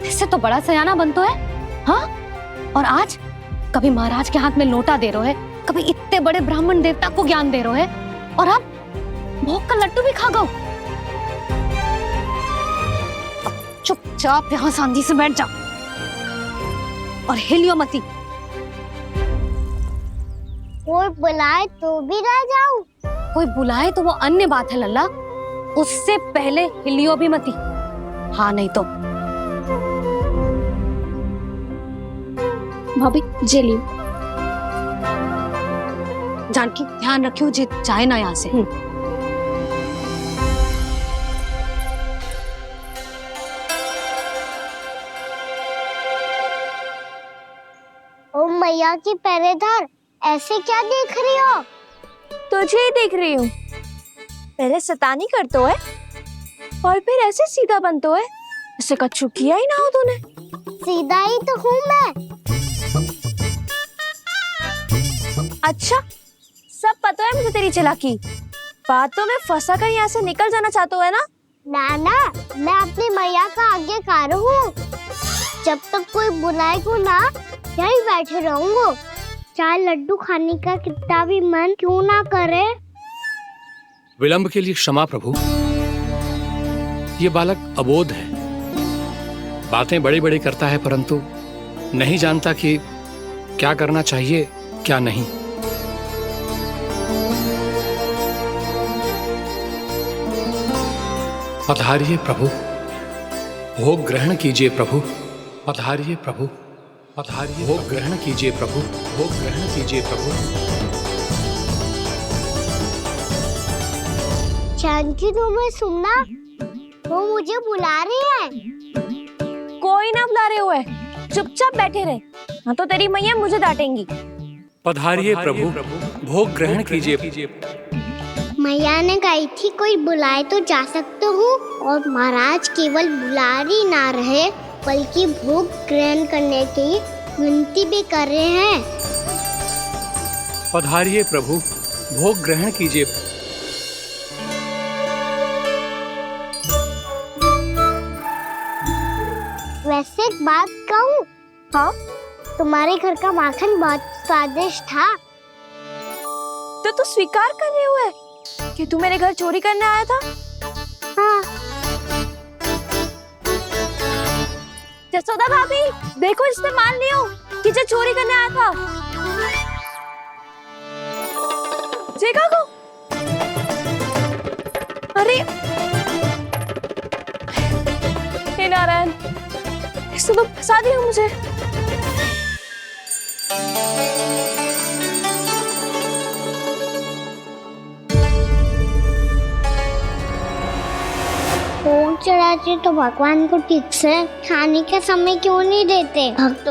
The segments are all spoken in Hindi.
इससे तो बड़ा सयाना बन तो है। हाँ, और आज कभी महाराज के हाथ में लोटा दे रहे है, कभी इतने बड़े ब्राह्मण देवता को ज्ञान दे रहे है, और अब भोग का लड्डू भी खा गो। चुपचाप यहाँ शांति से बैठ जा और हिलियो मती। कोई बुलाए तो भी ना जाऊं? कोई बुलाए तो वो अन्य बात है लल्ला, उससे पहले हिलियो भी मती। हाँ नहीं तो। भाभी जे लियो। जानकी ध्यान रखियो जे जाए ना यहाँ से। ओ मैया की पहरेदार, ऐसे क्या देख रही हो? तुझे ही देख रही हूँ। पहले शैतानी करतो है और फिर ऐसे सीधा बनतो है, ऐसे कछु किया ही ना हो तूने। सीधा ही तो हूँ मैं। अच्छा, सब पता है मुझे तेरी चालाकी। बातों में फंसा कर यहाँ से निकल जाना चाहते हो है ना? नाना, मैं अपनी मैया का आज्ञाकार हूँ। जब तक कोई बुलाएगा ना, यहीं बैठे रहूंगा, चाहे लड्डू खाने का कितना भी मन क्यों ना करे। विलंब के लिए क्षमा प्रभु। ये बालक अबोध है, बातें बड़ी बड़ी करता है परंतु नहीं जानता कि क्या करना चाहिए क्या नहीं। पधारिए प्रभु, भोग ग्रहण कीजिए प्रभु। पधारिए प्रभु, पधारिए, भोग ग्रहण कीजिए प्रभु, भोग ग्रहण कीजिए प्रभु। जानकी, तुम्हें सुनना, वो मुझे बुला रही है। कोई ना बुला रहे हुए, चुपचाप बैठे रहे, हाँ तो तेरी मैया मुझे डांटेंगी। पधारिए प्रभु, भोग ग्रहण कीजिए। मैया ने कही थी कोई बुलाए तो जा सकते हूँ, और महाराज केवल बुला रही ना रहे बल्कि भोग ग्रहण करने की विनती भी कर रहे हैं। पधारिए प्रभु, भोग ग्रहण कीजिए। वैसे एक बात कहूँ? हाँ? तुम्हारे घर का माखन बहुत स्वादिष्ट था। तो तू स्वीकार कर रहे हुए कि तू मेरे घर चोरी करने आया था? हाँ। जसोदा भाभी, देखो इसने मान लियो कि जो चोरी करने आया था। देखा को? अरे हे नारायण, इसने तो फंसा दिया मुझे। भोग चढ़ाते तो भगवान को ठीक से खाने का समय क्यों नहीं देते? भक्त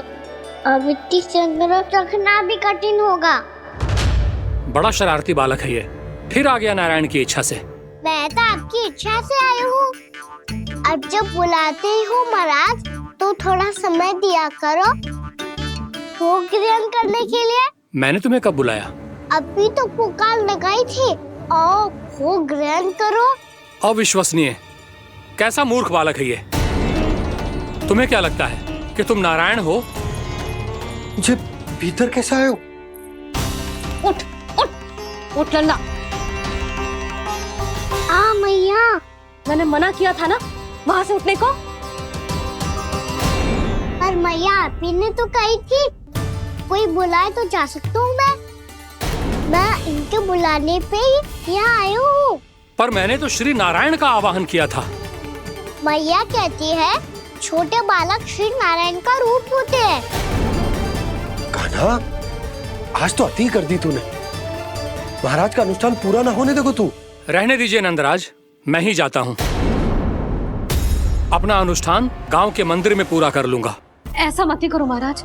अब इतनी संग्रह रखना भी कठिन होगा। बड़ा शरारती बालक है ये, फिर आ गया नारायण की इच्छा से। मैं तो आपकी इच्छा से आई हूँ। अब जब बुलाते ही हो महाराज, तो थोड़ा समय दिया करो भोग ग्रहण करने के लिए। मैंने तुम्हें कब बुलाया? अभी तो पुकार लगाई थी, आओ भोग ग्रहण करो। अविश्वसनीय, कैसा मूर्ख बालक है ये। तुम्हें क्या लगता है कि तुम नारायण हो? मुझे भीतर कैसे आए हो? उठ उठ उठ लल्ला। मैया, मैंने मना किया था ना वहां से उठने को। पर मैया, आपी ने तो कही थी कोई बुलाए तो जा सकता हूँ मैं इनके बुलाने पे ही यहाँ आई हूँ। पर मैंने तो श्री नारायण का आवाहन किया था। मैया कहती है छोटे बालक श्री नारायण का रूप होते हैं। कान्हा, आज तो अति कर दी तूने। महाराज का अनुष्ठान पूरा ना होने देखो तू। रहने दीजिए नंदराज, मैं ही जाता हूँ। अपना अनुष्ठान गांव के मंदिर में पूरा कर लूंगा। ऐसा मत ही करो महाराज,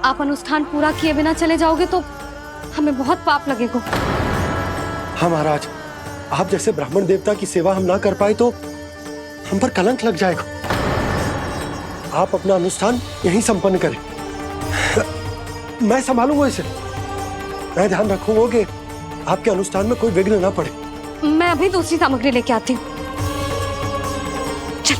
आप अनुष्ठान पूरा किए बिना चले जाओगे तो हमें बहुत पाप लगेगा। हाँ महाराज, आप जैसे ब्राह्मण देवता की सेवा हम ना कर पाए तो हम पर कलंक लग जाएगा। आप अपना अनुष्ठान यहीं संपन्न करें, मैं संभालूंगा इसे। मैं ध्यान रखूंगा कि आपके अनुष्ठान में कोई विघ्न ना पड़े। मैं अभी दूसरी सामग्री लेके आती हूँ। चल।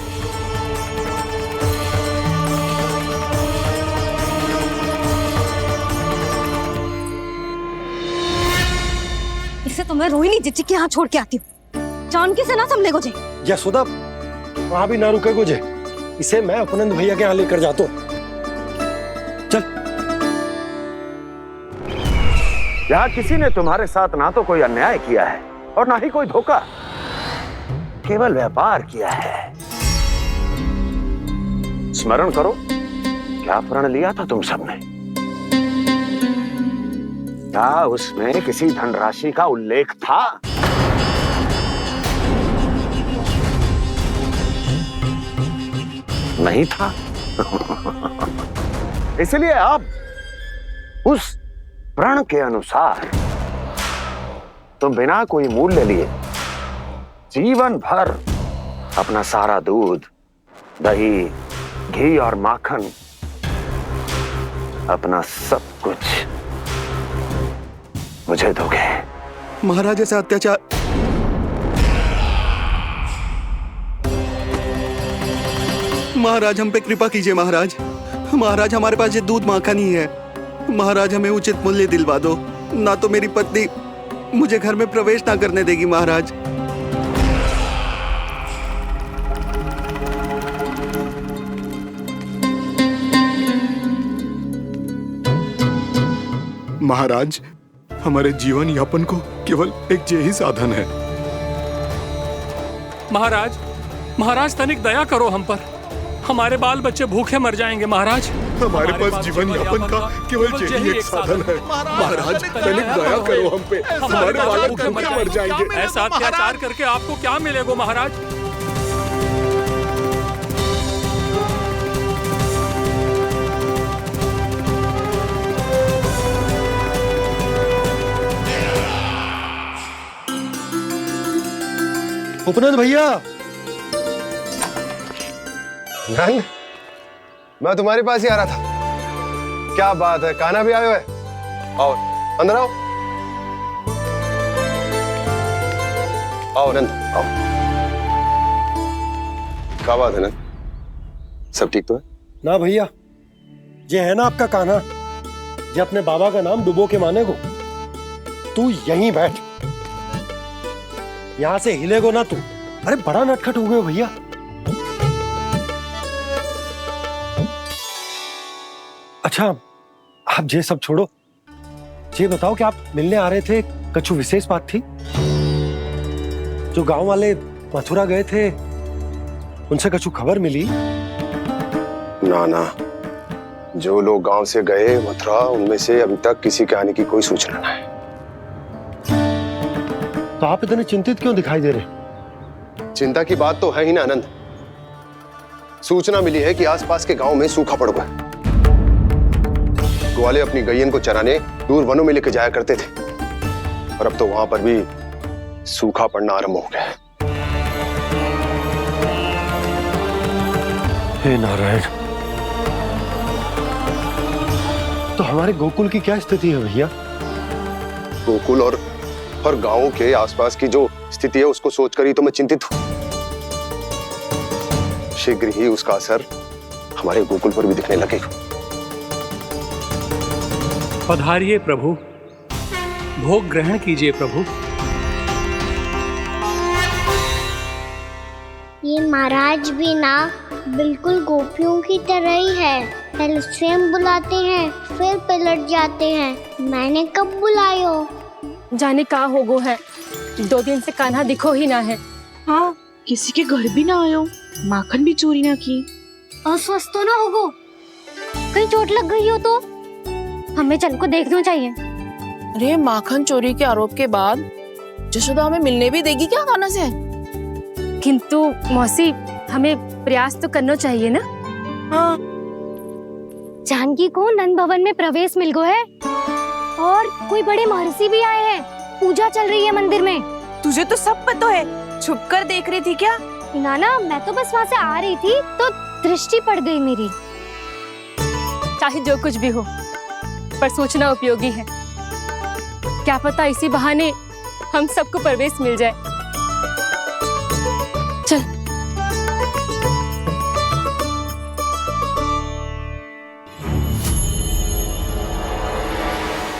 मैं रोहिणी जीजी के यहाँ छोड़ के आती हूँ। जानकी से ना संभले को जे। यशोदा वहां भी ना रुके को जे, इसे मैं अपनंद भैया के यहाँ लेकर जाता हूँ। चल। यहाँ किसी ने तुम्हारे साथ ना तो कोई अन्याय किया है और ना ही कोई धोखा, केवल व्यापार किया है। स्मरण करो, क्या प्रण लिया था तुम सबने? क्या उसमें किसी धनराशि का उल्लेख था? नहीं था। इसलिए अब उस प्रण के अनुसार तुम बिना कोई मूल्य लिए जीवन भर अपना सारा दूध, दही, घी और माखन, अपना सब कुछ मुझे दोगे। महाराज ऐसा अत्याचार। महाराज हम पे कृपा कीजिए महाराज। महाराज हमारे पास ये दूध माखन ही है। महाराज हमें उचित मूल्य दिलवा दो, ना तो मेरी पत्नी मुझे घर में प्रवेश ना करने देगी महाराज। महाराज हमारे जीवन यापन को केवल एक यही साधन है। महाराज, महाराज तनिक दया करो हम पर। हमारे बाल बच्चे भूखे मर जाएंगे महाराज। हमारे पास जीवन यापन का केवल यही एक साधन है। महाराज तनिक दया करो हम पे, हमारे बालक भूखे मर जाएंगे। ऐसा अत्याचार करके आपको क्या मिलेगा महाराज? उपनंद भैया। नंद, मैं तुम्हारे पास ही आ रहा था। क्या बात है, कान्हा भी आयो है? आओ अंदर आओ। आओ नंद आओ। क्या बात है नंद, सब ठीक तो है? ना भैया, ये है ना आपका कान्हा, ये अपने बाबा का नाम डुबो के माने को। तू यहीं बैठ, यहां से हिलेगो ना तू। अरे बड़ा नटखट हो गए हो भैया। अच्छा आप ये सब छोड़ो, ये बताओ कि आप मिलने आ रहे थे, कछु विशेष बात थी? जो गांव वाले मथुरा गए थे उनसे कछु खबर मिली? ना ना, जो लोग गांव से गए मथुरा, उनमें से अभी तक किसी के आने की कोई सूचना नहीं। तो आप इतने चिंतित क्यों दिखाई दे रहे? चिंता की बात तो है ही ना आनंद। सूचना मिली है कि आसपास के गांव में सूखा पड़ गया। ग्वाले अपनी गैयन को चराने दूर वनों में लेकर जाया करते थे, और अब तो वहां पर भी सूखा पड़ना आरंभ हो गया है। हे नारायण, तो हमारे गोकुल की क्या स्थिति है भैया? गोकुल और गांवों के आसपास की जो स्थिति है उसको सोचकर ही तो मैं चिंतित हूं। शीघ्र ही उसका असर हमारे गोकुल पर भी दिखने लगेगा। पधारिए प्रभु, भोग ग्रहण कीजिए प्रभु। ये महाराज भी ना बिल्कुल गोपियों की तरह ही है। पहले स्वयं बुलाते हैं, फिर पलट जाते हैं। मैंने कब बुलायो? जाने का होगो है, 2 दिन से कान्हा दिखो ही ना है। हाँ, किसी के घर भी ना आयो, माखन भी चोरी ना की। अस्वस्थ तो ना होगो, कहीं चोट लग गई हो तो? हमें चल को देखना चाहिए। अरे माखन चोरी के आरोप के बाद जशोदा हमें मिलने भी देगी क्या कान्हा से? किंतु मौसी, हमें प्रयास तो करना चाहिए ना। हाँ, जानकी को नंद भवन में प्रवेश मिल गो है और कोई बड़े महर्षि भी आए हैं। पूजा चल रही है मंदिर में। तुझे तो सब पता है, छुप कर देख रही थी क्या? ना, मैं तो बस वहाँ से आ रही थी तो दृष्टि पड़ गई मेरी। चाहे जो कुछ भी हो, पर सूचना उपयोगी है। क्या पता इसी बहाने हम सबको प्रवेश मिल जाए। चल।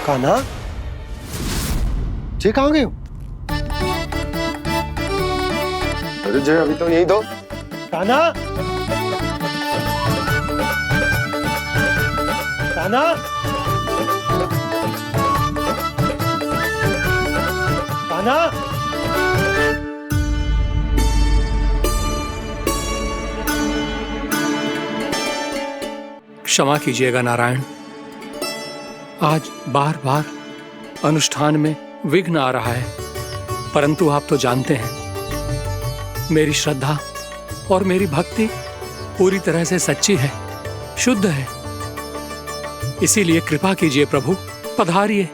कान्हा, ये कहाँ गए हो? मुझे अभी तो यही दो। कान्हा, कान्हा, कान्हा। क्षमा कीजिएगा नारायण, आज बार बार अनुष्ठान में विघ्न आ रहा है, परंतु आप तो जानते हैं मेरी श्रद्धा और मेरी भक्ति पूरी तरह से सच्ची है, शुद्ध है। इसीलिए कृपा कीजिए प्रभु, पधारिए।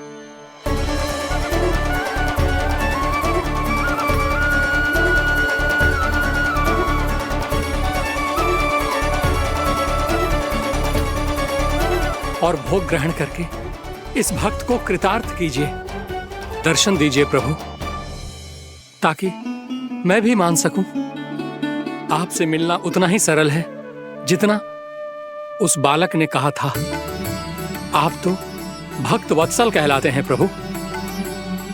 और भोग ग्रहण करके इस भक्त को कृतार्थ कीजिए। दर्शन दीजिए प्रभु, ताकि मैं भी मान सकूं आपसे मिलना उतना ही सरल है जितना उस बालक ने कहा था। आप तो भक्त वत्सल कहलाते हैं प्रभु।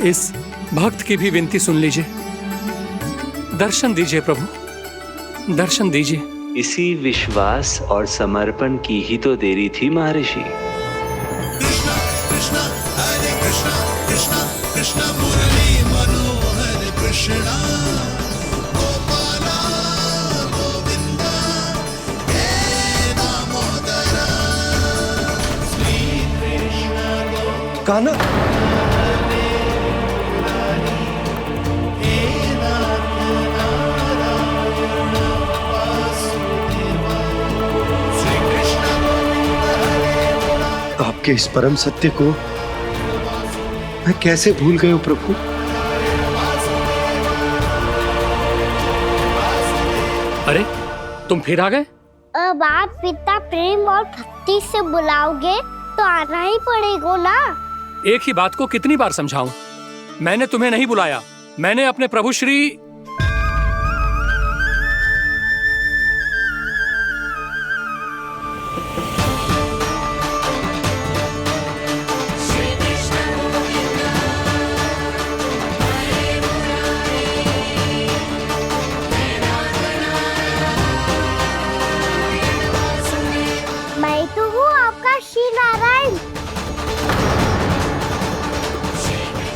इस भक्त की भी विनती सुन लीजिए। दर्शन दीजिए प्रभु, दर्शन दीजिए। इसी विश्वास और समर्पण की ही तो देरी थी महर्षि। कृष्णा कृष्णा हरे कृष्णा कृष्णा कृष्णा मुरली मनोहर कृष्णा गोपाला गोविंदा हे दामोदरा श्री कृष्ण कान्हा, आपके इस परम सत्य को मैं कैसे भूल गया हूं प्रभु। अरे तुम फिर आ गए? अब आप इतना प्रेम और भक्ति से बुलाओगे तो आना ही पड़ेगा ना। एक ही बात को कितनी बार समझाऊं? मैंने तुम्हें नहीं बुलाया, मैंने अपने प्रभु श्री मैं तो हूँ आपका श्री नारायण।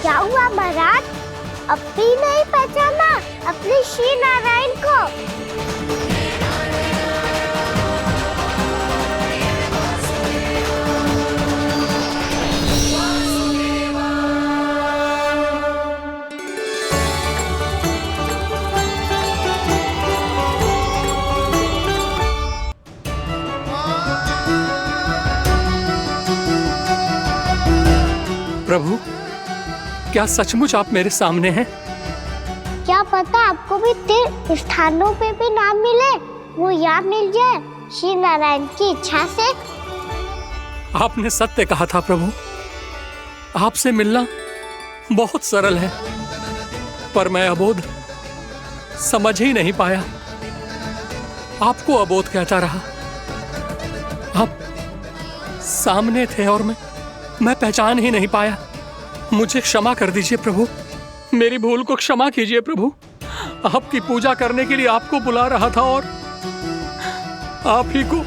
क्या हुआ महाराज, अब भी नहीं पहचाना अपने श्री नारायण को? प्रभु, क्या सचमुच आप मेरे सामने हैं? क्या पता आपको भी तीर्थ स्थानों पे भी नाम मिले, वो यहाँ मिल जाए श्री नारायण की इच्छा से। आपने सत्य कहा था प्रभु, आपसे मिलना बहुत सरल है, पर मैं अबोध समझ ही नहीं पाया। आपको अबोध कहता रहा। आप सामने थे और मैं पहचान ही नहीं पाया। मुझे क्षमा कर दीजिए प्रभु, मेरी भूल को क्षमा कीजिए प्रभु। आपकी पूजा करने के लिए आपको बुला रहा था और आप ही को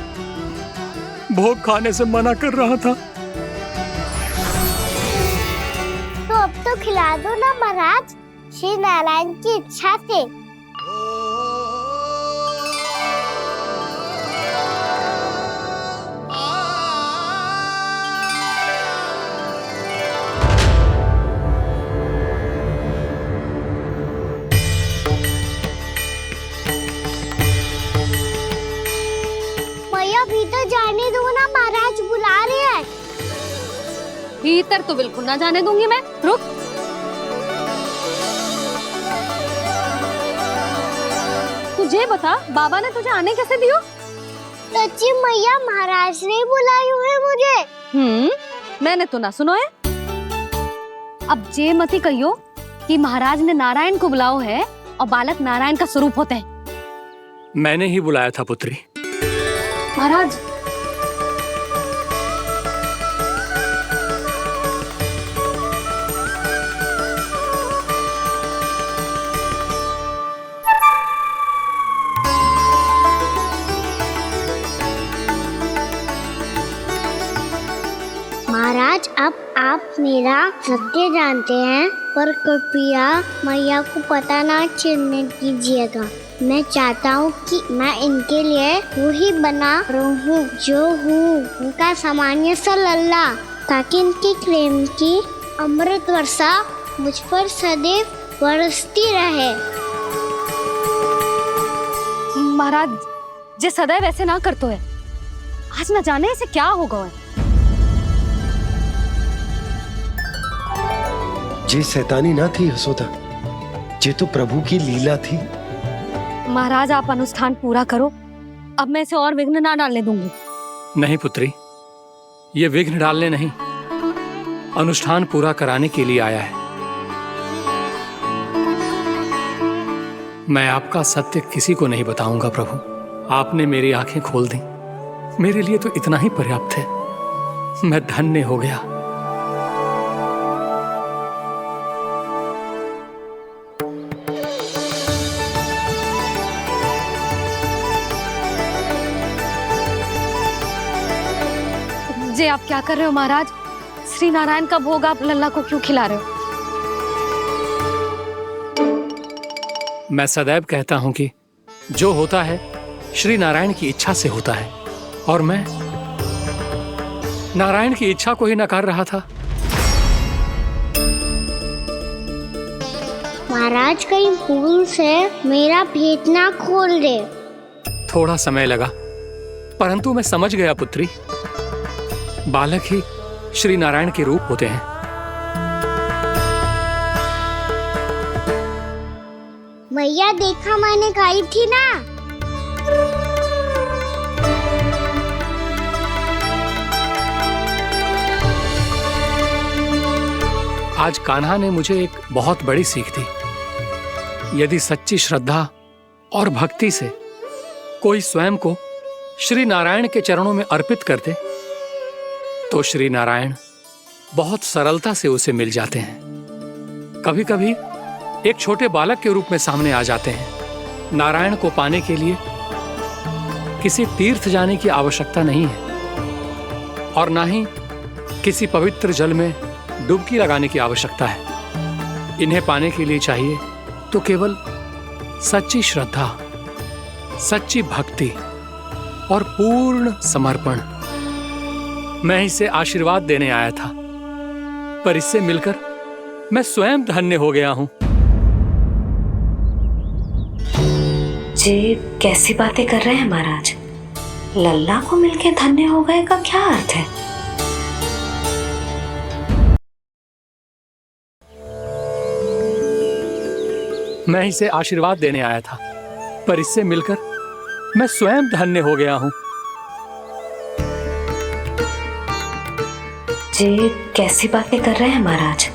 भोग खाने से मना कर रहा था। तो अब तो खिला दो ना महाराज, श्री नारायण की इच्छा से। भीतर जाने दो ना, महाराज बुला रहे हैं। भीतर तो बिल्कुल ना जाने दूंगी मैं, रुक। तुझे बता, बाबा ने तुझे आने कैसे दियो? सच्ची मैया, महाराज ने बुलाई हुई मुझे। मैंने तो ना सुनो है। अब जे मती कहियो कि महाराज ने नारायण को बुलाओ है और बालक नारायण का स्वरूप होते हैं। मैंने ही बुलाया था पुत्री। महाराज, महाराज अब आप मेरा सत्य जानते हैं, पर कृपया मैया को पता ना चलने दीजिएगा। मैं चाहता हूँ कि मैं इनके लिए वही बना रहूँ जो हूँ, उनका सामान्य सा लल्ला, ताकि इनके प्रेम की अमृत वर्षा मुझ पर सदैव बरसती रहे। महाराज जे सदैव ऐसे ना करतो है, आज न जाने इसे क्या होगा है। जे शैतानी ना थी यशोदा, जे तो प्रभु की लीला थी। महाराज आप अनुष्ठान पूरा करो, अब मैं इसे और विघ्न ना डालने दूंगी। नहीं पुत्री, ये विघ्न डालने नहीं, अनुष्ठान पूरा कराने के लिए आया है। मैं आपका सत्य किसी को नहीं बताऊंगा प्रभु। आपने मेरी आंखें खोल दी, मेरे लिए तो इतना ही पर्याप्त है। मैं धन्य हो गया। जे आप क्या कर रहे हो महाराज? श्री नारायण का भोग आप लल्ला को क्यों खिला रहे हो? मैं सदैव कहता हूं कि जो होता है श्री नारायण की इच्छा से होता है, और मैं नारायण की इच्छा को ही नकार रहा था। महाराज कहीं भूल से मेरा भेद ना खोल दे। थोड़ा समय लगा, परंतु मैं समझ गया पुत्री। बालक ही श्री नारायण के रूप होते हैं। मैया देखा मैंने खाई थी ना। आज कान्हा ने मुझे एक बहुत बड़ी सीख दी। यदि सच्ची श्रद्धा और भक्ति से कोई स्वयं को श्री नारायण के चरणों में अर्पित कर दे, तो श्री नारायण बहुत सरलता से उसे मिल जाते हैं। कभी कभी एक छोटे बालक के रूप में सामने आ जाते हैं। नारायण को पाने के लिए किसी तीर्थ जाने की आवश्यकता नहीं है, और ना ही किसी पवित्र जल में डुबकी लगाने की आवश्यकता है। इन्हें पाने के लिए चाहिए तो केवल सच्ची श्रद्धा, सच्ची भक्ति और पूर्ण समर्पण। मैं इसे आशीर्वाद देने आया था, पर इससे मिलकर मैं स्वयं धन्य हो गया हूं। जी कैसी बातें कर रहे हैं महाराज? लल्ला को मिलके धन्य हो गए का क्या अर्थ है? मैं इसे आशीर्वाद देने आया था, पर इससे मिलकर मैं स्वयं धन्य हो गया हूं। जी कैसी बातें कर रहे हैं महाराज?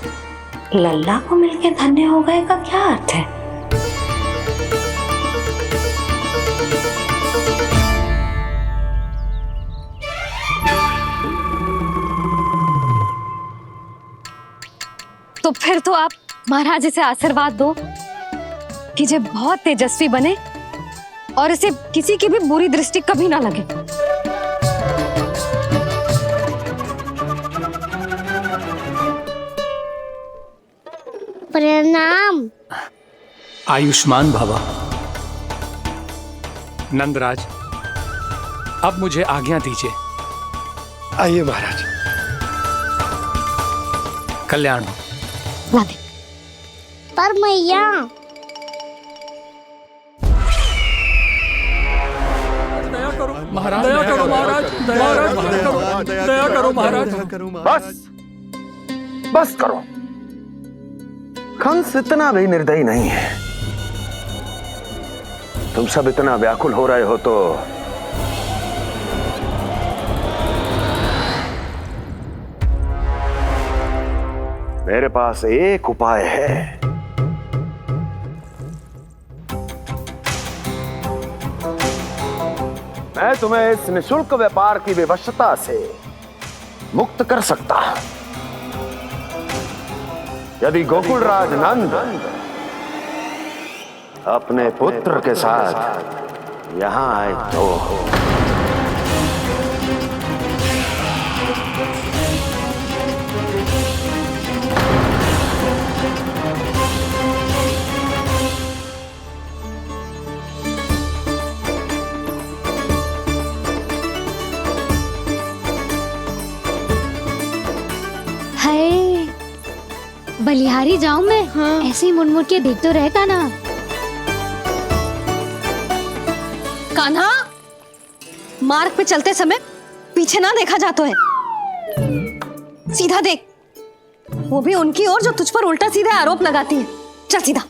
लल्ला को मिलके धन्य हो गए का क्या अर्थ है? तो फिर तो आप महाराज इसे आशीर्वाद दो कि ये बहुत तेजस्वी बने और इसे किसी की भी बुरी दृष्टि कभी ना लगे। प्रणाम। आयुष्मान भव। नंदराज, अब मुझे आज्ञा दीजिए। आइए महाराज। कल्याण हो। पर मैया महाराज, दया करो महाराज, दया करो महाराज। बस बस करो। कंस इतना भी निर्दयी नहीं है। तुम सब इतना व्याकुल हो रहे हो तो मेरे पास एक उपाय है। मैं तुम्हें इस निःशुल्क व्यापार की विवशता से मुक्त कर सकता हूं, यदि गोकुलराज नंद अपने पुत्र के साथ यहां आए तो। हाय, बलिहारी जाऊं मैं? हाँ। ऐसे ही मुड़ मुड़ के देख तो रहता ना। कान्हा, मार्ग पे चलते समय पीछे ना देखा जाता है, सीधा देख। वो भी उनकी ओर जो तुझ पर उल्टा सीधा आरोप लगाती है। चल सीधा।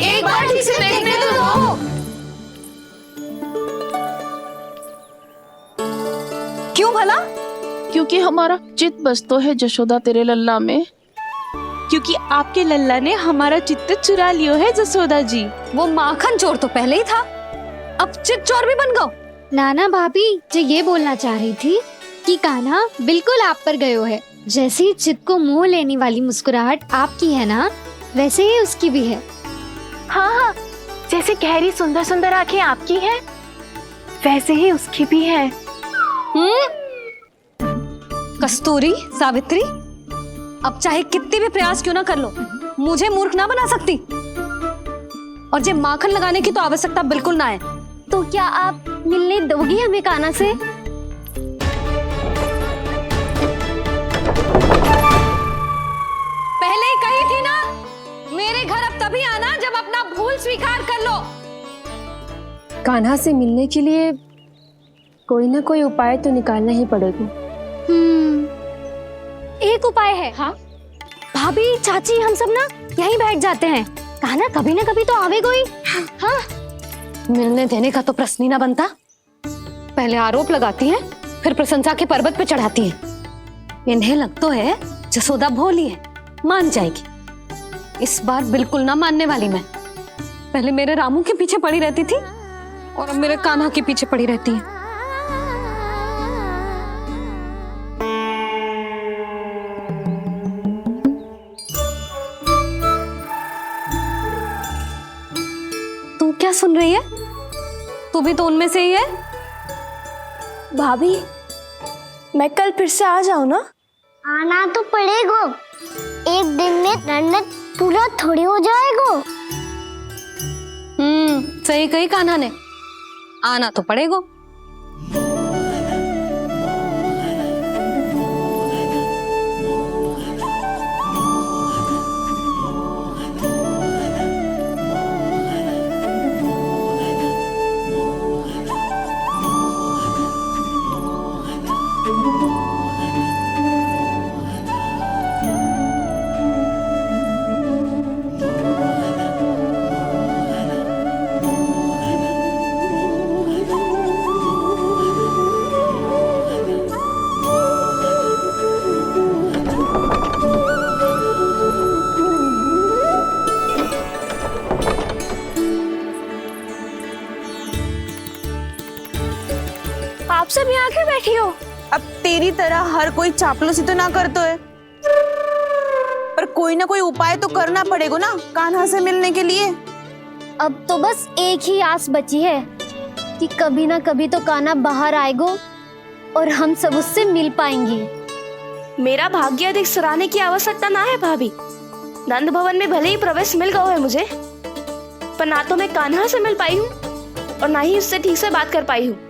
एक बार ठीक से देखने तो दो। क्यों भला? क्योंकि हमारा चित्त बसतो है जशोदा तेरे लल्ला में। क्योंकि आपके लल्ला ने हमारा चित्त चुरा लियो है जसोदा जी। वो माखन चोर तो पहले ही था, अब चित्त चोर भी बन गो। नाना भाभी जो ये बोलना चाह रही थी कि कान्हा बिल्कुल आप पर गयो है। जैसे ही चित्त को मोह लेने वाली मुस्कुराहट आपकी है ना, वैसे ही उसकी भी है। हाँ हाँ, जैसे गहरी सुंदर सुंदर आंखें आपकी हैं, वैसे ही उसकी भी है। कस्तूरी, सावित्री, अब चाहे कितने भी प्रयास क्यों ना कर लो, मुझे मूर्ख ना बना सकती। और जे माखन लगाने की तो आवश्यकता बिल्कुल ना है। तो क्या आप मिलने दोगी हमें कान्हा से? पहले ही कही थी ना, मेरे घर अब तभी आना जब अपना भूल स्वीकार कर लो। कान्हा से मिलने के लिए कोई ना कोई उपाय तो निकालना ही पड़ेगा। एक उपाय है। हाँ भाभी, चाची, हम सब ना यहीं बैठ जाते हैं। कान्हा कभी ना कभी तो आवेगा ही। हाँ, मिलने देने का तो प्रश्न ही ना बनता। पहले आरोप लगाती हैं, फिर प्रशंसा के पर्वत पे चढ़ाती हैं। इन्हें लगता है जसोदा भोली है, मान जाएगी। इस बार बिल्कुल ना मानने वाली मैं। पहले मेरे रामू के पीछे पड़ी रहती थी और अब मेरे कान्हा के पीछे पड़ी रहती है। तू क्या सुन रही है? तू भी तो उनमें से ही है। भाभी, मैं कल फिर से आ जाऊं ना? आना तो पड़ेगा। एक दिन में रन्नत पूरा थोड़ी हो जाएगा। सही कही कान्हा ने, आना तो पड़ेगा। आप सब यहाँ क्यों बैठी हो? अब तेरी तरह हर कोई चापलूसी तो ना करतो है, पर कोई ना कोई उपाय तो करना पड़ेगा ना कान्हा से मिलने के लिए। अब तो बस एक ही आस बची है कि कभी ना कभी तो कान्हा बाहर आएगा और हम सब उससे मिल पाएंगे। मेरा भाग्य अधिक सराहने की आवश्यकता ना है भाभी। नंद भवन में भले ही प्रवेश मिल गया है मुझे, पर ना तो मैं कान्हा से मिल पाई हूँ और ना ही उससे ठीक से बात कर पाई हूँ।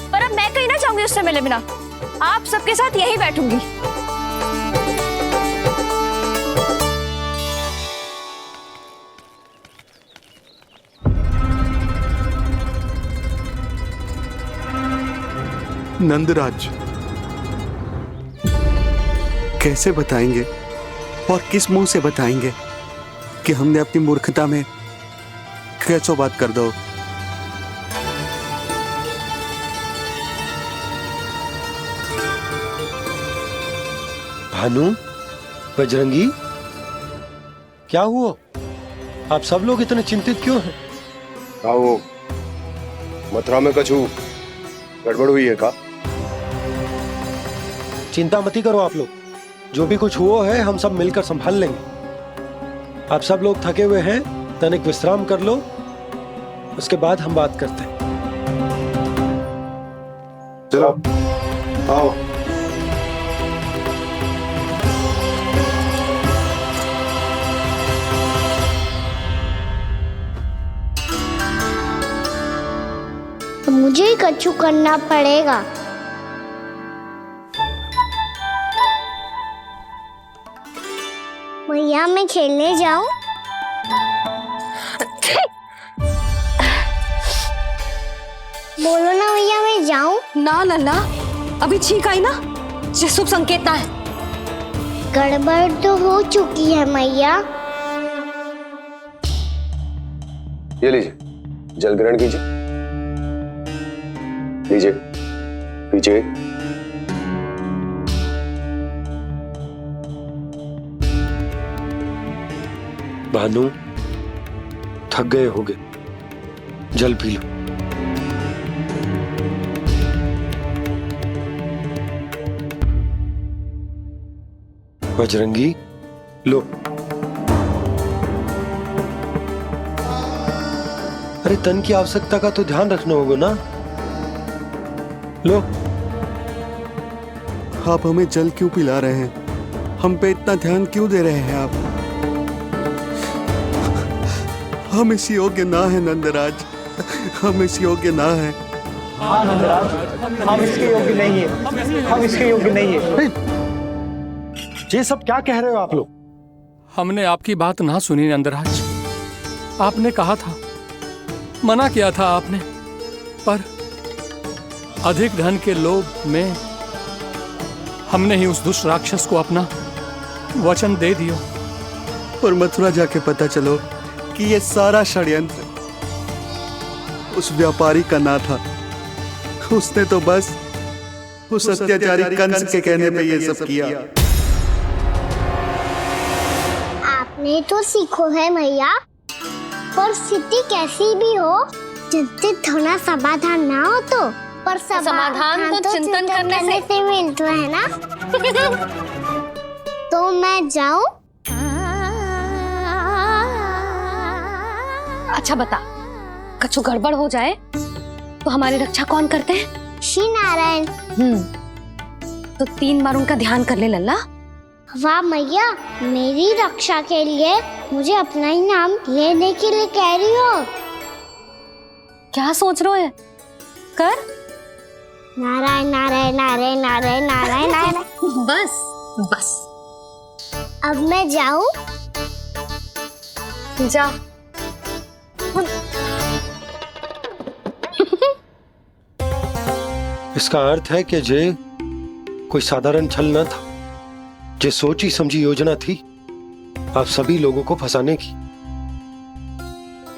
पर अब मैं कहीं ना चाहूंगी उससे मिले बिना। आप सबके साथ यहीं बैठूंगी। नंदराज, कैसे बताएंगे और किस मुंह से बताएंगे कि हमने अपनी मूर्खता में कैसो बात कर दो। भानु, बजरंगी, क्या हुआ? आप सब लोग इतने चिंतित क्यों हैं? आओ, मथुरा में कछु गड़बड़ हुई है का? चिंता मत करो आप लोग, जो भी कुछ हुआ है हम सब मिलकर संभाल लेंगे। आप सब लोग थके हुए हैं, तनिक विश्राम कर लो, उसके बाद हम बात करते हैं। चलो, आओ। तो मुझे ही कछु करना पड़ेगा। मैया मैं खेलने जाऊं? बोलो ना मैया मैं जाऊं? ना लल्ला, अभी छींक आई ना, ये शुभ संकेत ना है। गड़बड़ तो हो चुकी है मैया। ये लीजिए, जल ग्रहण कीजिए। लीजिए, पीछे। भानु, थक गए होगे, जल पी लो। बजरंगी, लो। अरे तन की आवश्यकता का तो ध्यान रखना होगा ना। लो। आप हमें जल क्यों पिला रहे हैं? हम पे इतना ध्यान क्यों दे रहे हैं आप? हम इस योग्य ना है नंदराज, हम इस योग्य ना है। हाँ नंदराज, हम इसके योग्य नहीं है, हम इसके योग्य नहीं है। ये सब क्या कह रहे हो आप लोग? हमने आपकी बात ना सुनी नंदराज। आपने कहा था, मना किया था आपने, पर अधिक धन के लोभ में हमने ही उस दुष्ट राक्षस को अपना वचन दे दिया। पर मथुरा जाके पता चलो कि ये सारा षड्यंत्र उस व्यापारी का ना था। उसने तो बस उस अत्याचारी कंस के कहने पे ये सब किया। आपने तो सीखो है मैया, पर स्थिति कैसी भी हो, चिंतित होना समाधान ना हो तो, पर समाधान तो चिंतन करने से मिलता है ना। तो मैं जाऊं? अच्छा बता, कछु गड़बड़ हो जाए तो हमारी रक्षा कौन करते हैं? श्री नारायण। तो 3 बार उनका ध्यान कर ले लल्ला। वाह मैया, मेरी रक्षा के लिए मुझे अपना ही नाम लेने के लिए कह रही हो? क्या सोच रहे हो? कर। नारायण नारायण नारायण नारायण नारायण नारायण। बस बस। अब मैं जाऊं? जा। इसका अर्थ है कि जे कोई साधारण छल न था, जे सोची समझी योजना थी आप सभी लोगों को फंसाने की।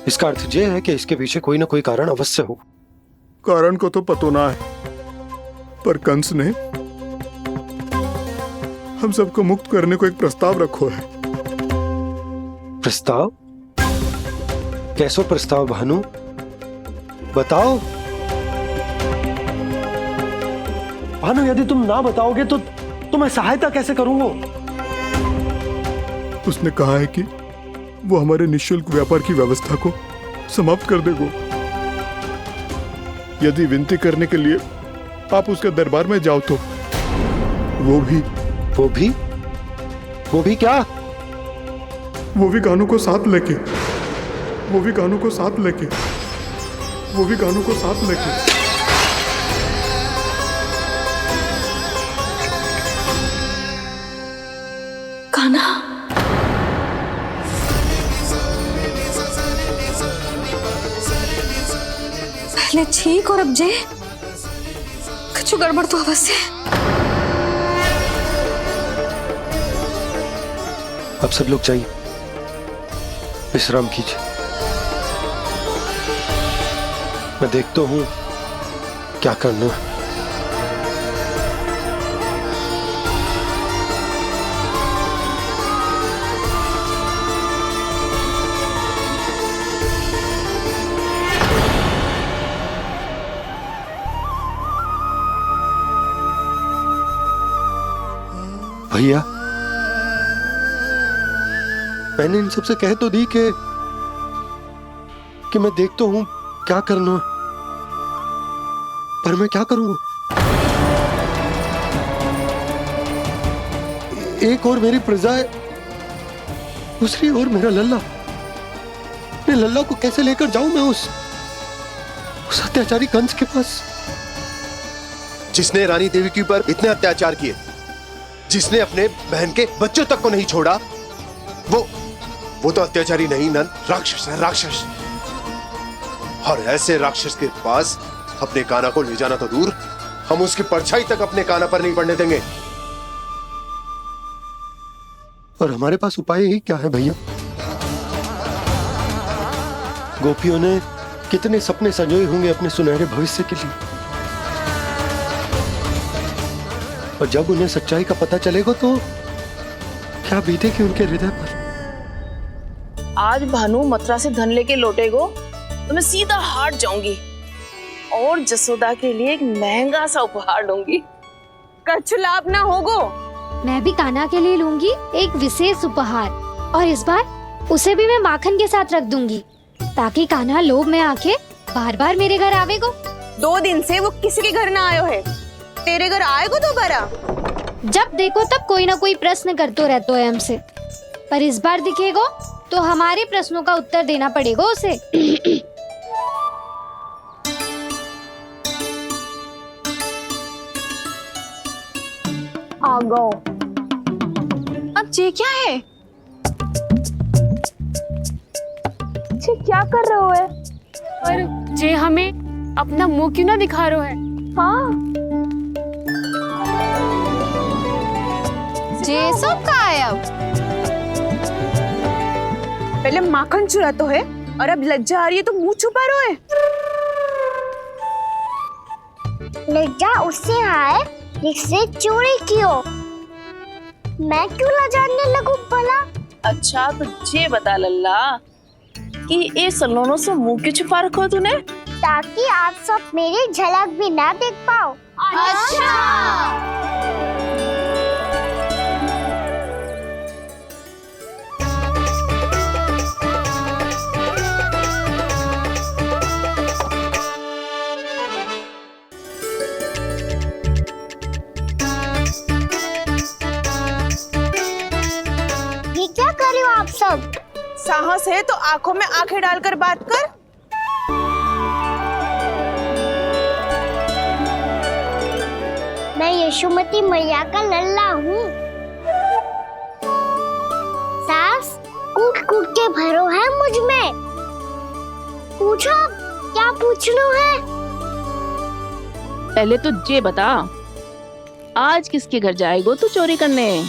इसका अर्थ ये है कि इसके पीछे कोई ना कोई कारण अवश्य हो। कारण को तो पतो ना है, पर कंस ने हम सबको मुक्त करने को एक प्रस्ताव रखो है। प्रस्ताव? कैसो प्रस्ताव भानु, बताओ। भानु, यदि तुम ना बताओगे तो मैं सहायता कैसे करूंगा? उसने कहा है कि वो हमारे निःशुल्क व्यापार की व्यवस्था को समाप्त कर देगा यदि विनती करने के लिए आप उसके दरबार में जाओ तो। वो भी क्या? वो भी गानों को साथ लेके, वो भी गानों को साथ लेके, वो भी गानों को साथ लेके। कान्हा, पहले छींक और अब जे, कुछ गड़बड़ तो अवश्य है। अब सब लोग जाइए, विश्राम कीजिए। मैं देखता हूं क्या करना है। भैया, मैंने इन सबसे कह तो दी कि मैं देखता हूं क्या करना, पर मैं क्या करूंगा? एक और मेरी प्रजा है, दूसरी ओर मेरा लल्ला। मैं लल्ला को कैसे लेकर जाऊं मैं उस अत्याचारी कंस के पास, जिसने रानी देवी के ऊपर इतने अत्याचार किए, जिसने अपने बहन के बच्चों तक को नहीं छोड़ा, वो तो अत्याचारी नहीं नंद, राक्षस है, राक्षस। और ऐसे राक्षस के पास अपने कान्हा को ले जाना तो दूर, हम उसकी परछाई तक अपने कान्हा पर नहीं पड़ने देंगे। और हमारे पास उपाय ही क्या है भैया? गोपियों ने कितने सपने संजोए होंगे अपने सुनहरे भविष्य के लिए, और जब उन्हें सच्चाई का पता चलेगा तो क्या बीतेगी उनके हृदय पर। आज भानु मथुरा से धन लेके लौटेगो तो मैं सीधा हाट जाऊंगी और जसोदा के लिए एक महंगा सा उपहार दूंगी। कछु लाभ ना होगो। मैं भी कान्हा के लिए लूंगी एक विशेष उपहार, और इस बार उसे भी मैं माखन के साथ रख दूंगी, ताकि कान्हा लोभ में आके बार बार मेरे घर आवेगो। 2 दिन से वो किसी के घर ना आयो है, तेरे घर आएगो दोबारा? जब देखो तब कोई ना कोई प्रश्न करते रहते है हमसे, पर इस बार दिखेगो तो हमारे प्रश्नों का उत्तर देना पड़ेगा उसे। आ गो। अब ये क्या है? ये क्या कर रहे हो है? और जे हमें अपना मुंह क्यों ना दिखा रहे है? हाँ, जे सब का है अब? पहले माखन चुरा तो है और अब लज्जा आ रही है तो मुंह छुपा रहे है। लज्जा उससे आए जिससे चोरी की हो, मैं क्यों लजाने लगूं भला? अच्छा तो ये बता लल्ला कि ये सलोनों से मुंह क्यों छुपा रखो तूने? ताकि आप सब मेरी झलक भी ना देख पाओ। अच्छा। ये क्या कर रहे हो आप सब? साहस है तो आंखों में आंखें डालकर बात कर। मैं यशोमती मैया का लल्ला हूँ। सास कूट कूट के भरो है मुझ में। पूछो क्या पूछना है? पहले तो ये बता, आज किसके घर जाएगो तू चोरी करने?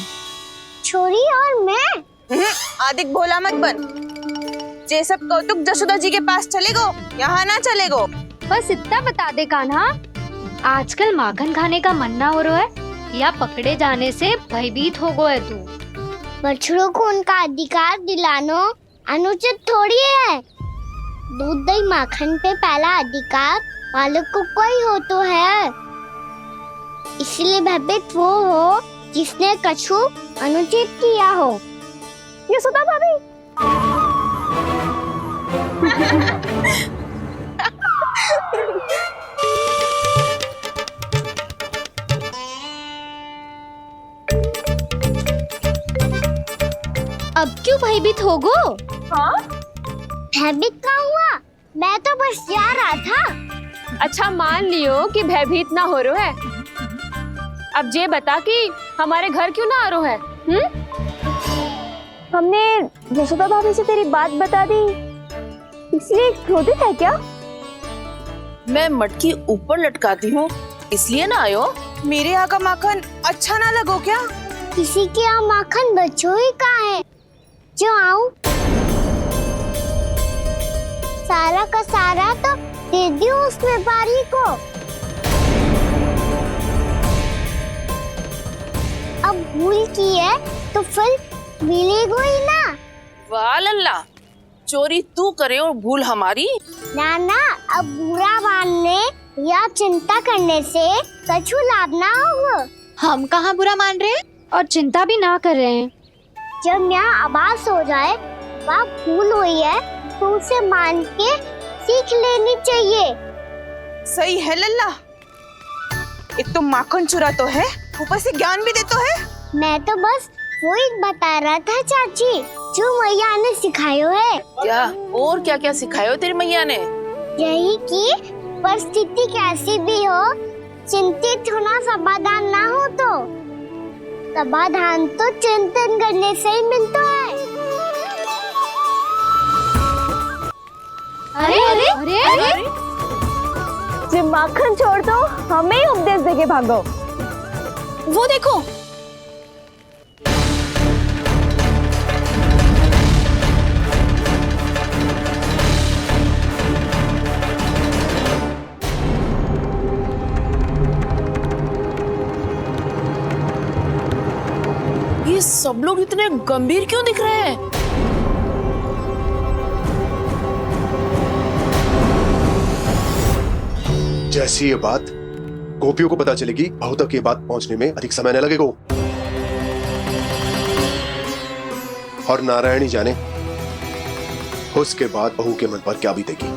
छोरी और मैं? आदिक भोला मत बन। ये सब कौतुक जसोदा जी के पास चलेगो, यहाँ ना चलेगो। बस इतना बता दे कान्हा, आजकल माखन खाने का मन ना हो रहा है या पकड़े जाने से भयभीत हो गए तू? बछड़ों को उनका अधिकार दिलाना अनुचित थोड़ी है। दूध दही माखन पे पहला अधिकार मालिक को कोई हो तो है, इसलिए भयभीत वो हो जिसने कछु अनुचित किया हो। यशोदा भाभी। अब क्यों भयभीत हो गो? हाँ? भयभीत क्या हुआ? मैं तो बस जा रहा था। अच्छा मान लियो कि भयभीत ना हो रहा है, अब ये बता कि हमारे घर क्यों ना आ रहा है? हमने यशोदा भाभी से तेरी बात बता दी, इसलिए क्रोधित है क्या? मैं मटकी ऊपर लटकाती हूँ इसलिए ना आयो? मेरे यहाँ का माखन अच्छा ना लगो क्या? किसी के यहाँ माखन बचो ही कहाँ है जो आऊं? सारा का सारा तो दे दियो उस व्यापारी को। अब भूल की है तो फल मिलेगा ही ना। वाह लल्ला, चोरी तू करे और भूल हमारी। ना ना, अब बुरा मानने या चिंता करने से कछु लाभ ना होगा। हम कहाँ बुरा मान रहे हैं और चिंता भी ना कर रहे हैं। जब यहाँ आभास हो जाए वहाँ भूल हुई है तो उसे मान के सीख लेनी चाहिए। सही है लल्ला, एक तो माखन चुरा तो है, ऊपर से ज्ञान भी दे तो है। मैं तो बस वही बता रहा था चाची जो मैया ने सिखायो है। क्या और क्या क्या सिखायो तेरी मैया ने? यही कि परिस्थिति कैसी भी हो, चिंतित होना समाधान ना हो तो समाधान तो चिंतन करने से ही मिलता है। अरे अरे अरे अरे जब माखन छोड़ दो हमें ही उपदेश देके भागो। वो देखो ये सब लोग इतने गंभीर क्यों दिख रहे हैं? जैसी ये बात गोपियों को पता चलेगी, बहू तक ये बात पहुंचने में अधिक समय न लगेगा। और नारायण ही जाने उसके बाद बहू के मन पर क्या बीतेगी।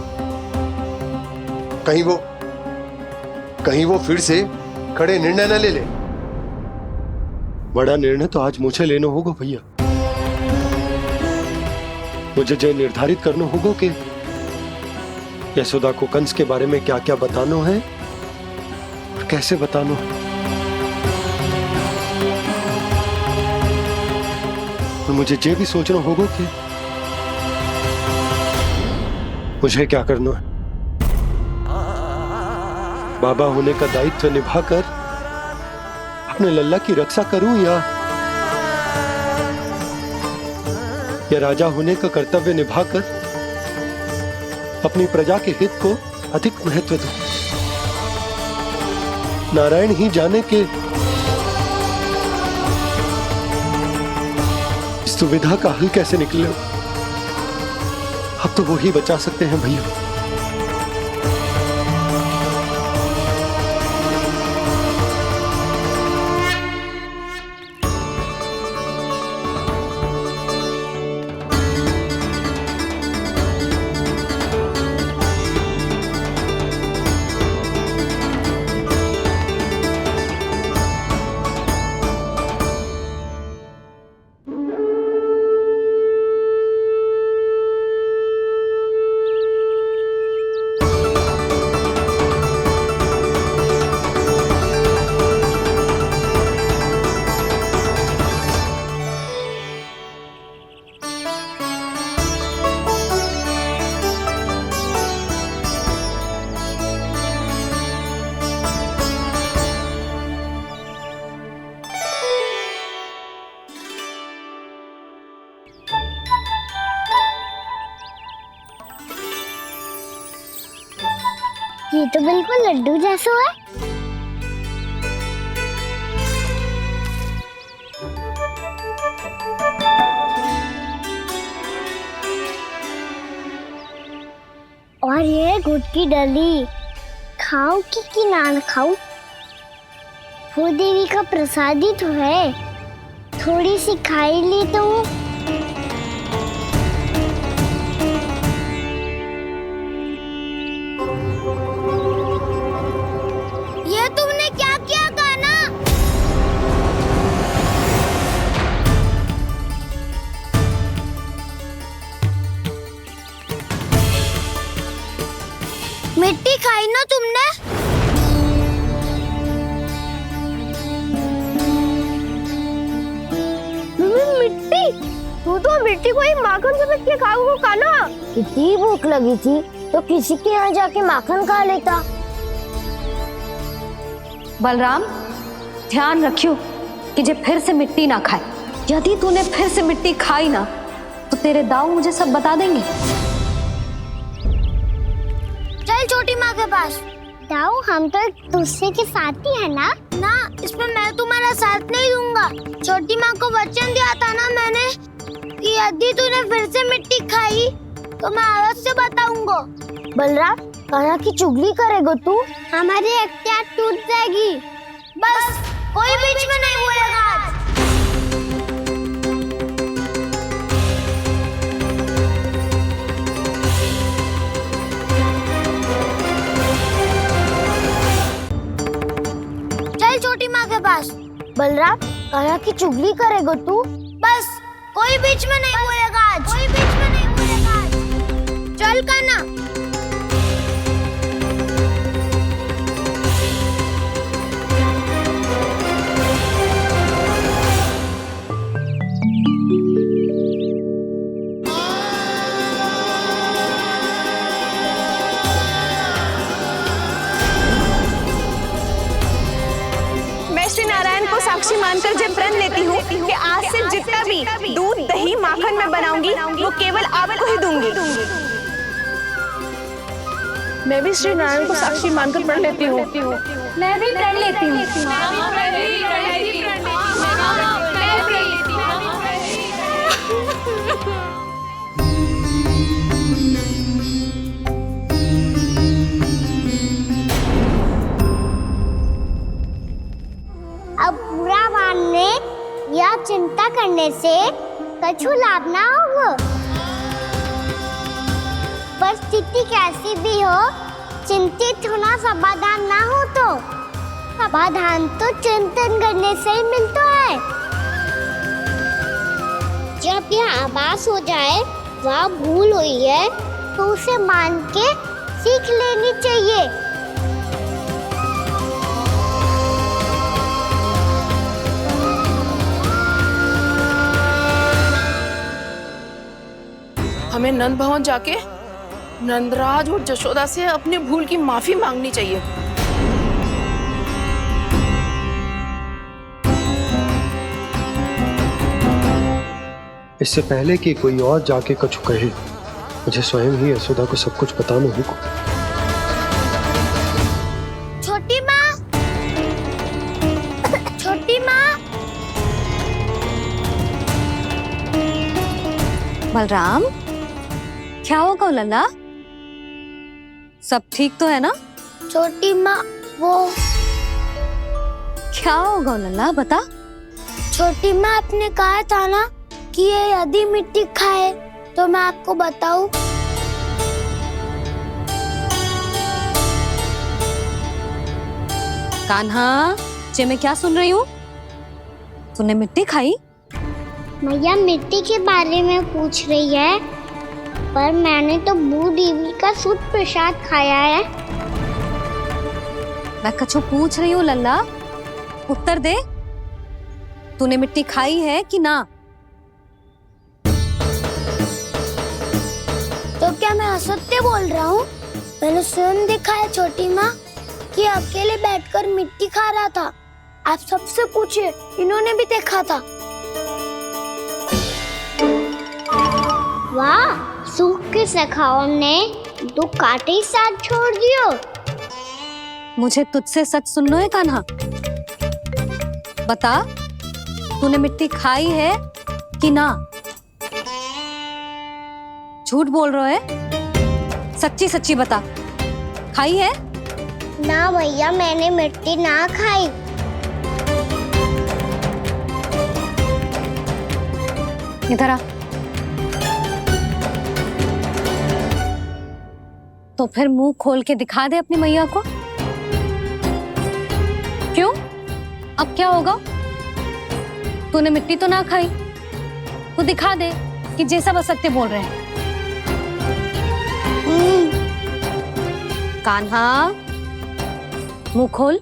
कहीं वो फिर से खड़े निर्णय न ले ले। बड़ा निर्णय तो आज मुझे लेना होगा भैया। मुझे जो निर्धारित करना होगा कि यशोदा को कंस के बारे में क्या क्या बताना है और कैसे बताना है। और मुझे ये भी सोचना होगा कि मुझे क्या करना है। बाबा होने का दायित्व निभाकर अपने लल्ला की रक्षा करूं या राजा होने का कर्तव्य निभाकर अपनी प्रजा के हित को अधिक महत्व दूं। नारायण ही जाने के इस दुविधा का हल कैसे निकले। अब तो वो ही बचा सकते हैं भैया। ये तो बिल्कुल लड्डू जैसा है। और ये गुड़ की डली खाऊं कि ना खाऊं? वो देवी का प्रसाद ही तो है, थोड़ी सी खाई ली तो। ये तुमने क्या किया कान्हा? मिट्टी खाई ना तुमने? मिट्टी? तू तो मिट्टी को ही माखन से मिट्टी खाओगे कान्हा? इतनी भूख लगी थी तो किसी के यहाँ जाके माखन खा लेता। बलराम, ध्यान रखियो कि जे फिर से मिट्टी ना खाए। यदि तूने फिर से मिट्टी खाई ना तो तेरे दाऊ मुझे सब बता देंगे। चल छोटी माँ के पास। दाऊ, हम तो एक दूसरे के साथी है ना? ना, इसमें मैं तुम्हारा साथ नहीं दूंगा। छोटी माँ को वचन दिया था ना मैंने कि यदि तूने फिर से मिट्टी खाई तो मैं अवश्य बताऊंगा। बलराम, कान्हा की चुगली करेगा तू? हमारी अख्तियार टूट जाएगी। बस कोई बीच में नहीं बोलेगा आज। चल छोटी माँ के पास। बलराम, कान्हा की चुगली करेगा तू? बस कोई बीच में नहीं बोलेगा आज। कोई बीच में नहीं बोलेगा आज। चल कान्हा। साक्षी मानकर जब प्रण लेती हूँ कि आज से जितना भी दूध दही माखन मैं बनाऊंगी वो केवल आपको ही दूंगी। मैं भी श्री नारायण को साक्षी मानकर प्रण लेती हूँ। मैं भी प्रण लेती हूँ। अब बुरा मानने या चिंता करने से कछु लाभ ना होगा। परिस्थिति कैसी भी हो, चिंतित होना समाधान ना हो तो समाधान तो चिंतन करने से ही मिलता है। जब यह आभास हो जाए वह भूल हुई है तो उसे मान के सीख लेनी चाहिए। हमें नंद भवन जाके नंदराज और जशोदा से अपनी भूल की माफी मांगनी चाहिए। इससे पहले कि कोई और जाके कछु कहे, मुझे स्वयं ही यशोदा को सब कुछ बताना होगा। छोटी माँ, छोटी माँ। बलराम, क्या होगा लल्ला? सब ठीक तो है ना? छोटी माँ, वो क्या होगा लल्ला, बता। छोटी माँ, आपने कहा था ना कि ये यदि मिट्टी खाए तो मैं आपको बताऊं। कान्हा, जे मैं क्या सुन रही हूँ? तूने मिट्टी खाई? मैया मिट्टी के बारे में पूछ रही है, पर मैंने तो भू देवी का शुद्ध प्रसाद खाया है। मैं कछु पूछ रही हूँ लल्ला, उत्तर दे। तूने मिट्टी खाई है कि ना? तो क्या मैं असत्य बोल रहा हूँ? मैंने स्वयं देखा है छोटी माँ कि अकेले बैठकर मिट्टी खा रहा था। आप सबसे पूछिए, इन्होंने भी देखा था। वाह, सूख के सखाओ ने 2 कांटे ही साथ छोड़ दियो। मुझे तुझसे सच सुनना है कान्हा। बता, तूने मिट्टी खाई है कि ना? झूठ बोल रहा है, सच्ची सच्ची बता, खाई है? ना भैया, मैंने मिट्टी ना खाई। इधर आ। तो फिर मुंह खोल के दिखा दे अपनी मैया को। क्यों? अब क्या होगा? तूने मिट्टी तो ना खाई, तो दिखा दे कि जे सब असत्य बोल रहे हैं। कान्हा, मुंह खोल।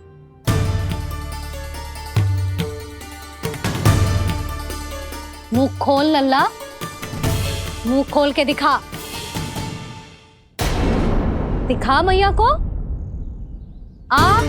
मुंह खोल लल्ला, मुंह खोल के दिखा। दिखा मैया को। आ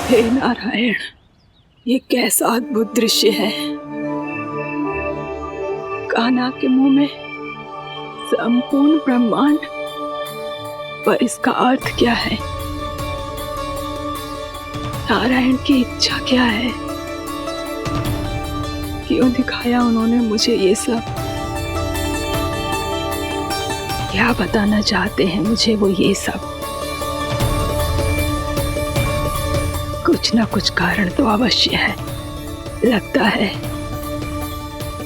हे नारायण, ये कैसा अद्भुत दृश्य है। कान्हा के मुंह में संपूर्ण ब्रह्मांड, पर इसका अर्थ क्या है? नारायण की इच्छा क्या है? क्यों दिखाया उन्होंने मुझे ये सब? क्या बताना चाहते हैं मुझे वो ये सब? कुछ ना कुछ कारण तो अवश्य है। लगता है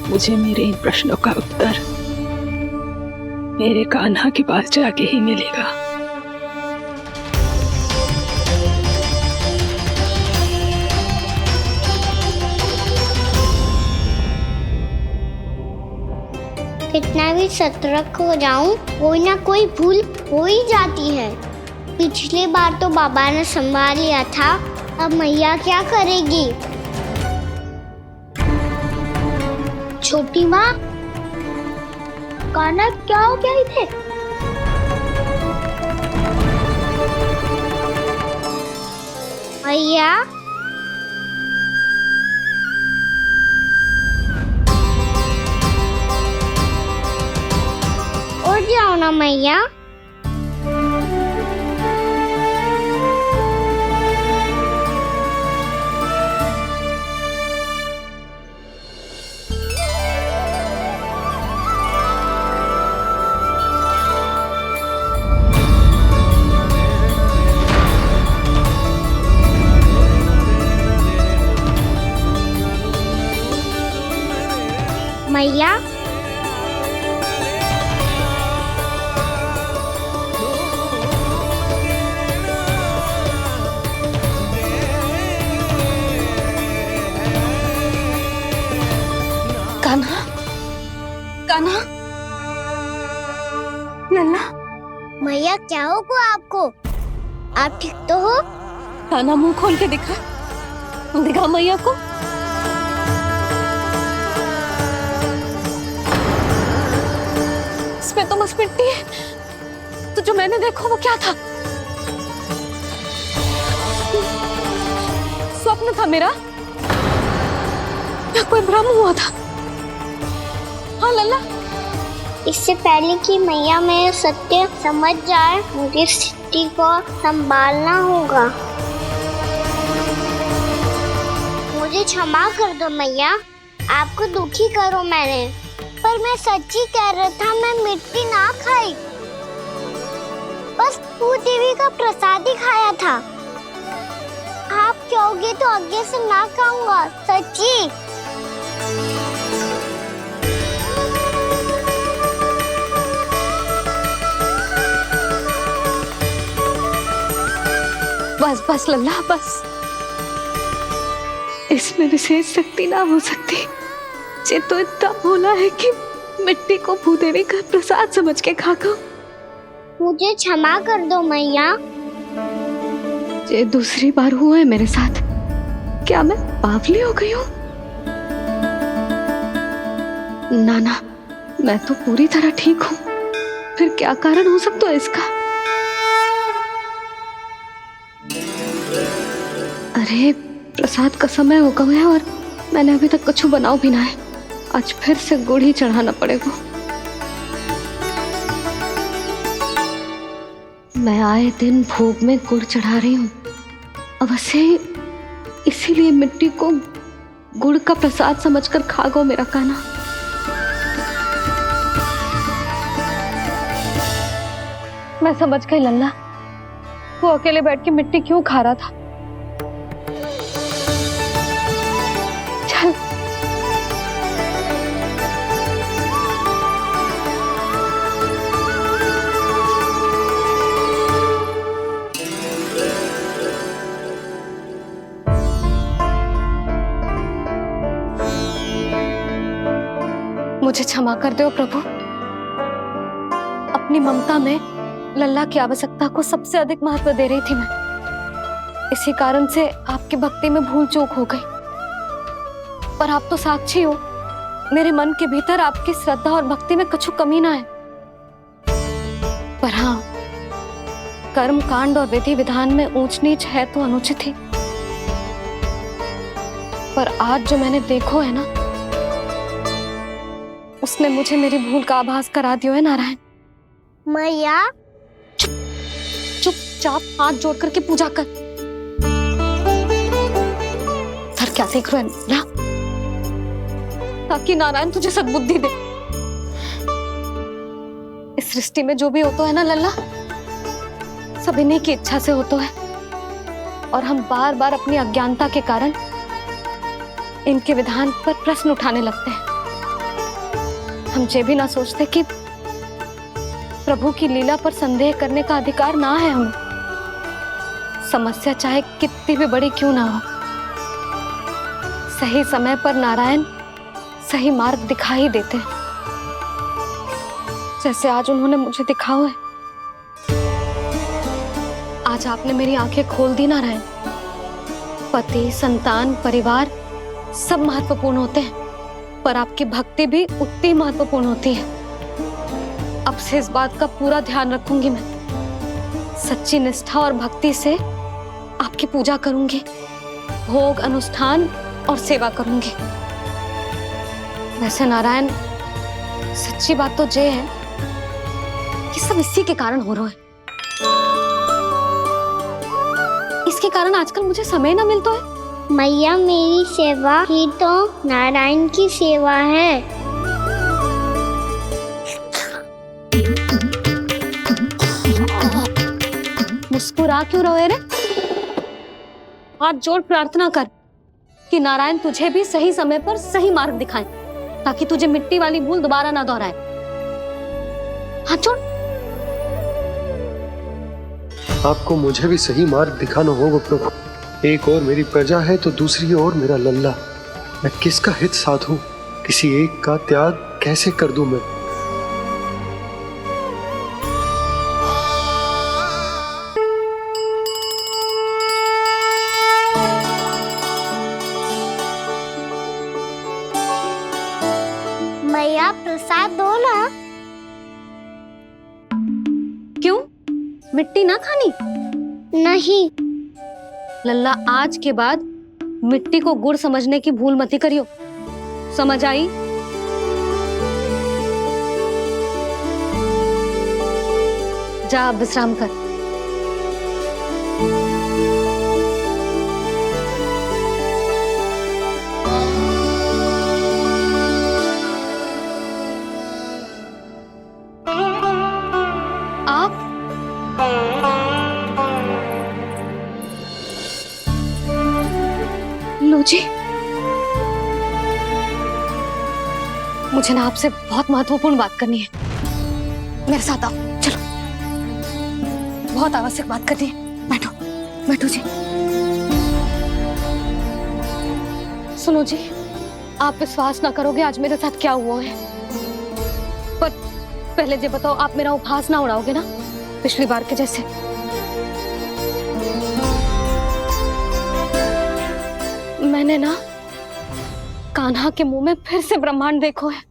मुझे मेरे इन प्रश्नों का उत्तर मेरे कान्हा के पास जाके ही मिलेगा। कितना भी सतर्क हो जाऊं, कोई ना कोई भूल हो ही जाती है। पिछली बार तो बाबा ने संभाल लिया था, अब मैया क्या करेगी? छोटी माँ, कान्हा क्या हो गया इधर? मैया, उठ जाओ ना मैया। मैया, कान्हा, कान्हा, लल्ला। मैया क्या होगा आपको? आप ठीक तो हो? कान्हा मुंह खोल के दिखा, दिखा मैया को। इसमें तो बस मिट्टी है, तो जो मैंने देखा वो क्या था? स्वप्न था मेरा या कोई भ्रम हुआ था? हाँ लल्ला, इससे पहले कि मैया मेरे सत्य समझ जाए, मुझे स्थिति को संभालना होगा। मुझे क्षमा कर दो मैया, आपको दुखी करो मैंने, पर मैं सच्ची कह रहा था, मैं मिट्टी ना खाई, बस भूदेवी का प्रसाद ही खाया था। आप कहोगे तो आगे से ना खाऊंगा, सच्ची। बस बस लल्ला, बस। इसमें विशेष शक्ति ना हो सकती। ये तो इतना भोला है कि मिट्टी को भूदेवी का प्रसाद समझ के खा गया। मुझे क्षमा कर दो मैया। ये दूसरी बार हुआ है मेरे साथ। क्या मैं बावली हो गई हूँ? ना ना, मैं तो पूरी तरह ठीक हूँ। फिर क्या कारण हो सकता है इसका? अरे प्रसाद का समय हो गया है और मैंने अभी तक कुछ बनाओ भी ना है। आज फिर से गुड़ ही चढ़ाना पड़ेगा। मैं आए दिन भोग में गुड़ चढ़ा रही हूँ, अवश्य इसीलिए मिट्टी को गुड़ का प्रसाद समझकर खा गो मेरा कान्हा। मैं समझ गई लल्ला, वो अकेले बैठ के मिट्टी क्यों खा रहा था। चल मुझे क्षमा कर दो प्रभु। अपनी ममता में लल्ला की आवश्यकता को सबसे अधिक महत्व दे रही थी मैं। इसी कारण से आपकी भक्ति में भूल चूक हो गई। पर आप तो साक्षी हो, मेरे मन के भीतर आपकी श्रद्धा और भक्ति में कुछ कमी ना है। पर हाँ, कर्म कांड और विधि विधान में ऊंच नीच है तो अनुचित ही। पर आज जो मैंने देखो है ना, उसने मुझे मेरी भूल का आभास करा दियो है नारायण। मैया चुपचाप हाथ जोड़ करके पूजा कर। सर क्या देख रहे हो ना, ताकि नारायण तुझे सद्बुद्धि दे। इस सृष्टि में जो भी होता है ना लल्ला, सब इन्हीं की इच्छा से होता है, और हम बार बार अपनी अज्ञानता के कारण इनके विधान पर प्रश्न उठाने लगते हैं। हम ये भी ना सोचते कि प्रभु की लीला पर संदेह करने का अधिकार ना है हमें। समस्या चाहे कितनी भी बड़ी क्यों ना हो, सही समय पर नारायण सही मार्ग दिखा ही देते हैं, जैसे आज उन्होंने मुझे दिखाओ है। आज आपने मेरी आंखें खोल दी नारायण। पति, संतान, परिवार सब महत्वपूर्ण होते हैं, पर आपकी भक्ति भी उतनी महत्वपूर्ण होती है। अब से इस बात का पूरा ध्यान रखूंगी मैं। सच्ची निष्ठा और भक्ति से आपकी पूजा करूंगी, भोग, अनुष्ठान और सेवा करूंगी। वैसे नारायण, सच्ची बात तो ये है कि सब इसी के कारण हो रहा है। इसके कारण आजकल मुझे समय ना मिलता है। मैया, मेरी सेवा ही तो नारायण की सेवा है। मुस्कुरा क्यों रहे रे? हाथ जोड़ प्रार्थना कर कि नारायण तुझे भी सही समय पर सही मार्ग दिखाएं, ताकि तुझे मिट्टी वाली भूल दोबारा ना दोहराए। हाथ जोड़। आपको मुझे भी सही मार्ग दिखाना होगा प्रभु। एक और मेरी प्रजा है तो दूसरी ओर मेरा लल्ला। मैं किसका हित साधूं? किसी एक का त्याग कैसे कर दूं मैं? मैया, प्रसाद दो ना। क्यों? मिट्टी ना खानी? नहीं। लल्ला, आज के बाद मिट्टी को गुड़ समझने की भूल मत करियो। समझ आई? जा विश्राम कर। आप लो जी, मुझे ना आपसे बहुत महत्वपूर्ण बात करनी है। मेरे साथ आओ, चलो। बहुत आवश्यक बात करनी है। बैठो, बैठो जी। सुनो जी, आप विश्वास ना करोगे आज मेरे साथ क्या हुआ है। पर पहले ये बताओ, आप मेरा उपहास ना उड़ाओगे ना, पिछली बार के जैसे? मैंने ना कान्हा के मुंह में फिर से ब्रह्मांड देखो है।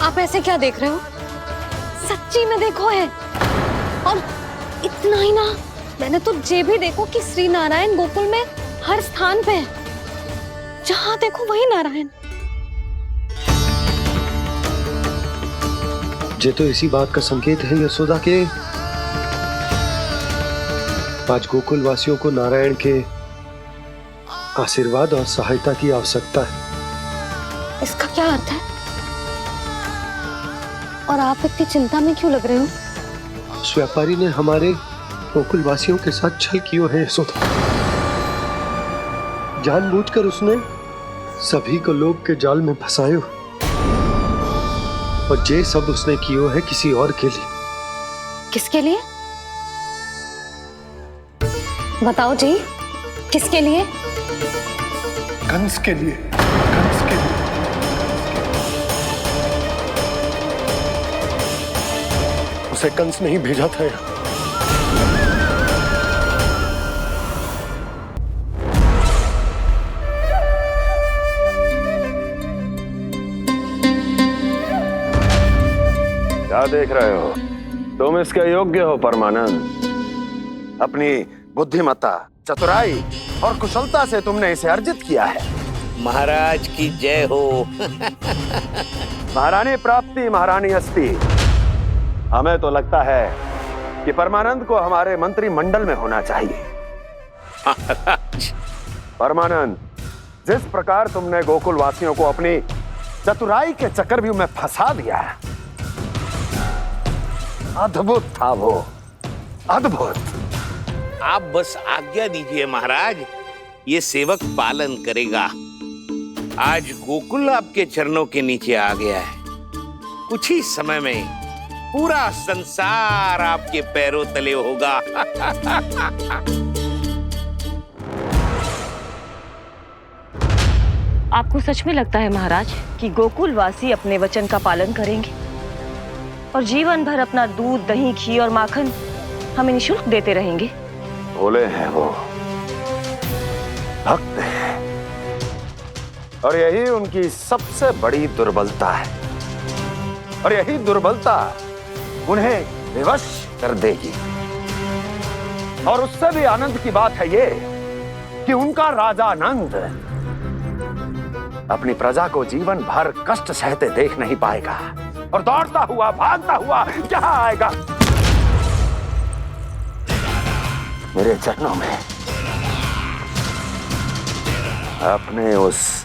आप ऐसे क्या देख रहे हो? सच्ची में देखो है। और इतना ही ना, मैंने तो ये भी देखो कि श्री नारायण गोकुल में हर स्थान पे है। जहां देखो वही नारायण। ये तो इसी बात का संकेत है यशोदा के आज गोकुल वासियों को नारायण के आशीर्वाद और सहायता की आवश्यकता है। इसका क्या अर्थ है? और आप इतनी चिंता में क्यों लग रहे हो? उस व्यापारी ने हमारे गोकुल वासियों के साथ छल किया है यशोदा। जानबूझकर उसने सभी को लोभ के जाल में फंसायो, और ये सब उसने किया है किसी और के लिए। किसके लिए? बताओ जी, किसके लिए? कंस के लिए। कंस के लिए। उसे कंस नहीं भेजा था यहाँ। क्या देख रहे हो? तुम इसके योग्य हो परमानंद। अपनी बुद्धिमत्ता चतुराई और कुशलता से तुमने इसे अर्जित किया है। महाराज की जय हो। महारानी प्राप्ति महारानी अस्ति। हमें तो लगता है कि परमानंद को हमारे मंत्रिमंडल में होना चाहिए। परमानंद, जिस प्रकार तुमने गोकुल वासियों को अपनी चतुराई के चक्रव्यूह में फंसा दिया है, अद्भुत था वो, अद्भुत। आप बस आज्ञा दीजिए महाराज, ये सेवक पालन करेगा। आज गोकुल आपके चरणों के नीचे आ गया है। कुछ ही समय में पूरा संसार आपके पैरों तले होगा। आपको सच में लगता है महाराज कि गोकुल वासी अपने वचन का पालन करेंगे और जीवन भर अपना दूध, दही, घी और माखन हमें निःशुल्क देते रहेंगे? भोले हैं वो, भक्त हैं, और यही उनकी सबसे बड़ी दुर्बलता है। और यही दुर्बलता उन्हें विवश कर देगी। और उससे भी आनंद की बात है ये कि उनका राजा आनंद अपनी प्रजा को जीवन भर कष्ट सहते देख नहीं पाएगा और दौड़ता हुआ, भागता हुआ यहाँ आएगा मेरे चरणों में अपने उस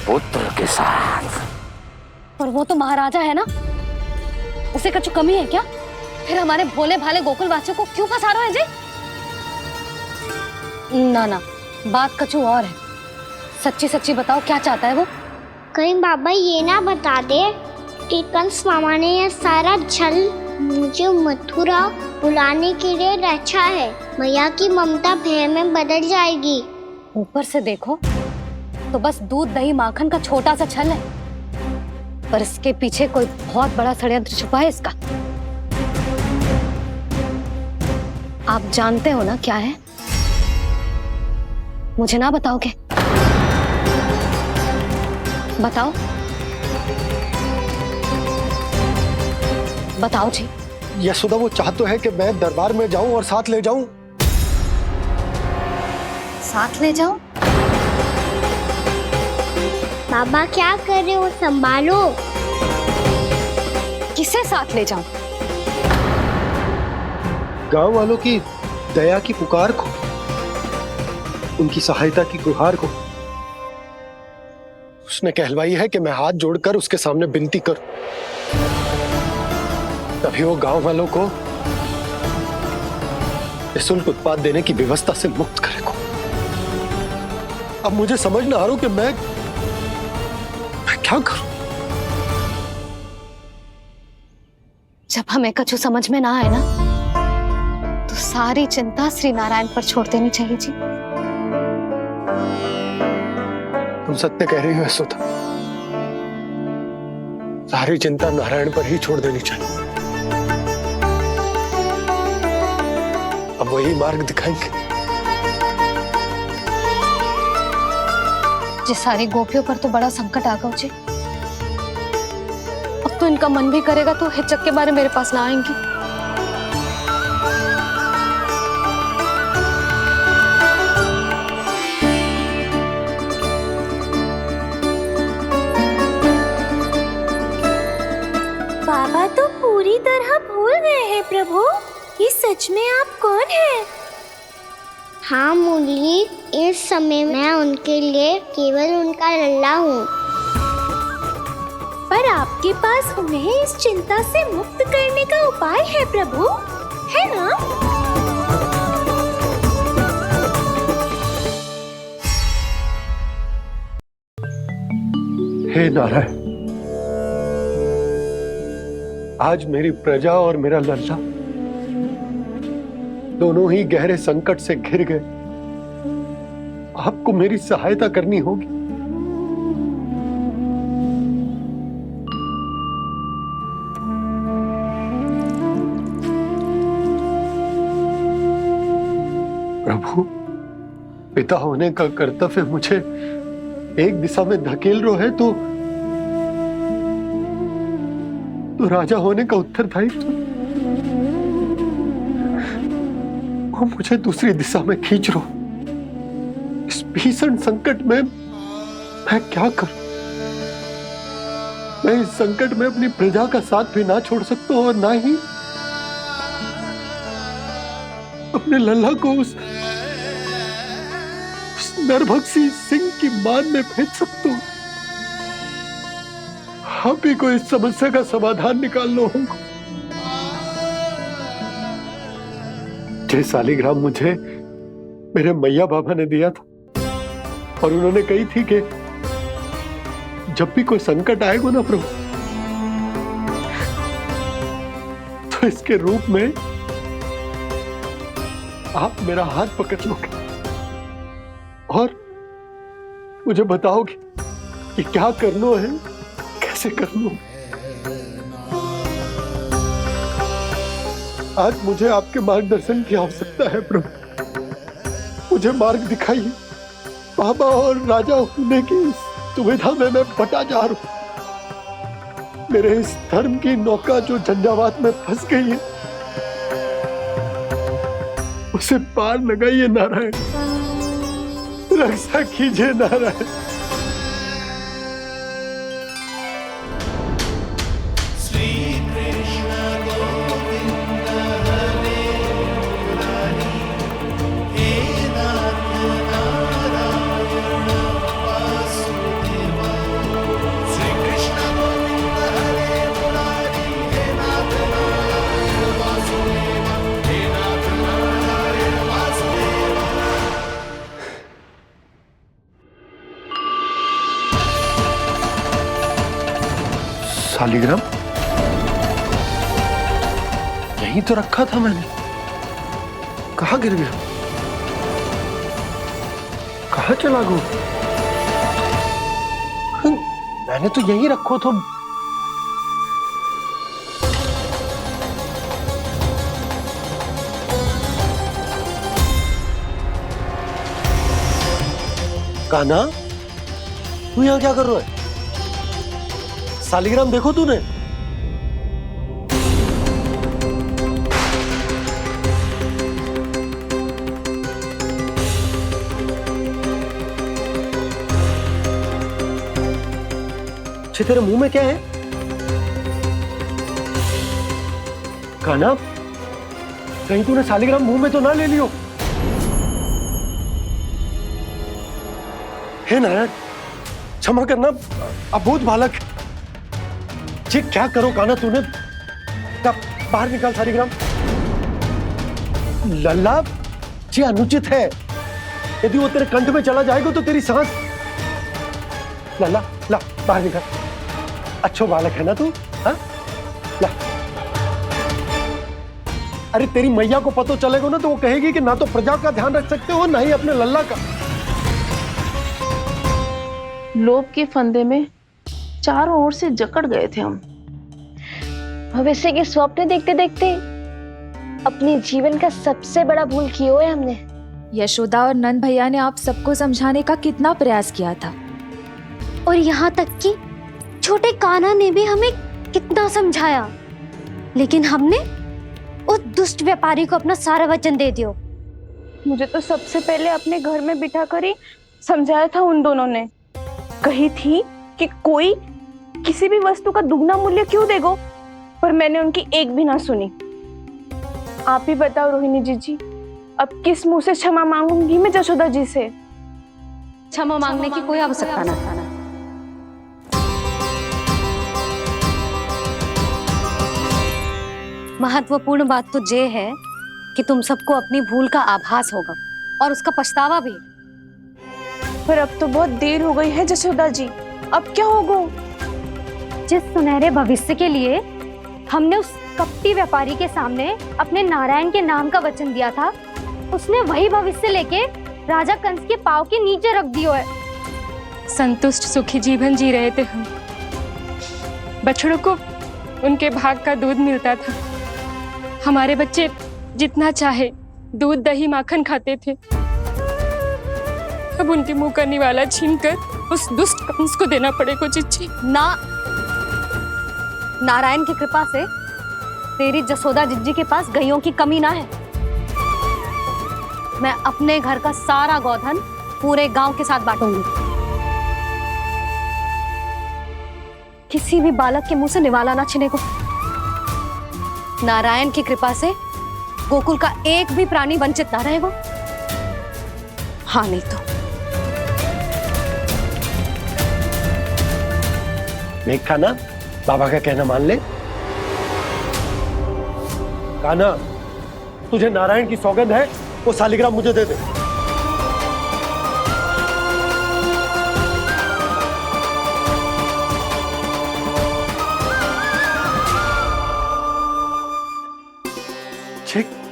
पुत्र के साथ। पर वो तो महाराजा है ना, उसे कुछ कमी है क्या? फिर हमारे भोले भाले गोकुल वासियों को क्यों फंसा रहे हैं जी? ना ना, बात कुछ और है। सच्ची सच्ची बताओ, क्या चाहता है वो? कहीं बाबा ये ना बता दे कि कंस मामा ने यह सारा छल मुझे मथुरा बुलाने के लिए रचा है। मैया की ममता भय में बदल जाएगी। ऊपर से देखो तो बस दूध, दही, माखन का छोटा सा छल है, पर इसके पीछे कोई बहुत बड़ा षड्यंत्र छुपा है इसका। आप जानते हो ना क्या है? मुझे ना बताओगे? बताओ बताओ जी। यशोदा, वो चाह तो है कि मैं दरबार में जाऊं और साथ ले जाऊं। साथ ले जाऊं? बाबा क्या कर रहे हो, संभालो। किसे साथ ले जाऊं? गांव वालों की दया की पुकार को, उनकी सहायता की गुहार को। उसने कहलवाई है कि मैं हाथ जोड़कर उसके सामने विनती करूं, तभी वो गांव वालों को निःशुल्क उत्पाद देने की व्यवस्था से मुक्त करेगा। अब मुझे समझ ना आ रहा कि मैं क्या करूं। जब हमें कछु समझ में ना आए ना, तो सारी चिंता श्री नारायण पर छोड़ देनी चाहिए जी। तुम सत्य कह रही हो यशोदा, सारी चिंता नारायण पर ही छोड़ देनी चाहिए। अब वही मार्ग दिखाएंगे। जिस सारी गोपियों पर तो बड़ा संकट आ गया जी। अब तो इनका मन भी करेगा तो हिचक के बारे मेरे पास ना आएंगी। बाबा तो पूरी तरह भूल गए हैं प्रभु, ये सच में आप कौन हैं? हाँ मुरली, इस समय मैं उनके लिए केवल उनका लल्ला हूँ। पर आपके पास उन्हें इस चिंता से मुक्त करने का उपाय है प्रभु, है ना? हे नारायण, आज मेरी प्रजा और मेरा लल्ला दोनों ही गहरे संकट से घिर गए। आपको मेरी सहायता करनी होगी। प्रभु, पिता होने का कर्तव्य मुझे एक दिशा में धकेल रहा है तो राजा होने का उत्तरदायित्व वो मुझे दूसरी दिशा में खींच रहा। भीषण संकट में मैं क्या करूं? मैं इस संकट में अपनी प्रजा का साथ भी ना छोड़ सकता हूं और ना ही अपने लल्ला को उस नरभक्षी सिंह की मान में भेज सकता हूं। आप ही को इस समस्या का समाधान निकालना होगा। जय सालिग्राम मुझे मेरे मैया बाबा ने दिया था और उन्होंने कही थी कि जब भी कोई संकट आएगा ना प्रभु, तो इसके रूप में आप मेरा हाथ पकड़ लोगे और मुझे बताओगे कि क्या करना है, कैसे करना है। आज मुझे आपके मार्गदर्शन की आवश्यकता है प्रभु। मुझे मार्ग दिखाइए। बाबा और राजा होने की दुविधा में मैं बटा जा रहा हूं। मेरे इस धर्म की नौका जो झंझावात में फंस गई है, उसे पार लगाइए नारायण, रक्षा कीजिए नारायण। सालिग्राम यहीं तो रखा था मैंने, कहाँ गिर गया, कहाँ चला गया? मैंने तो यहीं रखो तो। कान्हा, तू यहाँ क्या कर रहा है? सालिग्राम देखो तूने? अच्छे, तेरे मुंह में क्या है? कान्हा, कहीं तूने सालिग्राम मुंह में तो ना ले लियो? हे नारायण, क्षमा करना, अबोध बालक। जी क्या करो कान्हा तूने? बाहर निकाल सालिग्राम। लल्ला, जी अनुचित है। यदि वो तेरे कंठ में चला जाएगा तो तेरी सांस। लल्ला, ला बाहर निकाल। अच्छो बालक है ना तू? हाँ, ला। अरे तेरी मैया को पता चलेगा ना तो वो कहेगी कि ना तो प्रजा का ध्यान रख सकते हो, ना ही अपने लल्ला का। लोभ के फंदे में चारों ओर से जकड़ गए थे हम। भविष्य के स्वप्न देखते देखते अपने जीवन का सबसे बड़ा भूल किया है हमने। यशोदा और नंद भैया ने आप सबको समझाने का कितना प्रयास किया था, और यहाँ तक कि छोटे कान्हा ने भी हमें कितना समझाया, लेकिन हमने उस दुष्ट व्यापारी को अपना सारा वचन दे दिया। मुझे तो सबसे पहले अपने घर में बिठा कर ही समझाया था उन दोनों ने। कही थी कि कोई किसी भी वस्तु का दुगना मूल्य क्यों देगा, पर मैंने उनकी एक भी ना सुनी। आप ही बताओ रोहिणी जी, अब किस मुंह से क्षमा मांगूंगी मैं जशोदा जी से? क्षमा मांगने की कोई आवश्यकता ना। महत्वपूर्ण बात तो ये है कि तुम सबको अपनी भूल का आभास होगा और उसका पछतावा भी। पर अब तो बहुत देर हो गई है जशोदा जी, अब क्या होगा? जिस सुनहरे भविष्य के लिए हमने उस कपटी व्यापारी के सामने अपने नारायण के नाम का वचन दिया था, उसने वही भविष्य लेके राजा कंस के पांव के नीचे रख दिया है। संतुष्ट सुखी जीवन जी रहे थे हम। बछड़ों को उनके भाग का दूध मिलता था। हमारे बच्चे जितना चाहे दूध दही माखन खाते थे। अब उनके मुंह का निवाला छीनकर उस दुष्ट कंस को देना पड़ेगा चिच्ची। ना, नारायण की कृपा से तेरी जसोदा जिज्जी के पास गैयों की कमी ना है। मैं अपने घर का सारा गोधन पूरे गांव के साथ बांटूंगी। किसी भी बालक के मुंह से निवाला ना छिने को। नारायण की कृपा से गोकुल का एक भी प्राणी वंचित ना रहेगा। हाँ नहीं तो मेघ कान्हा, बाबा का कहना मान ले। कान्हा, तुझे नारायण की सौगंध है, वो शालिग्राम मुझे दे दे।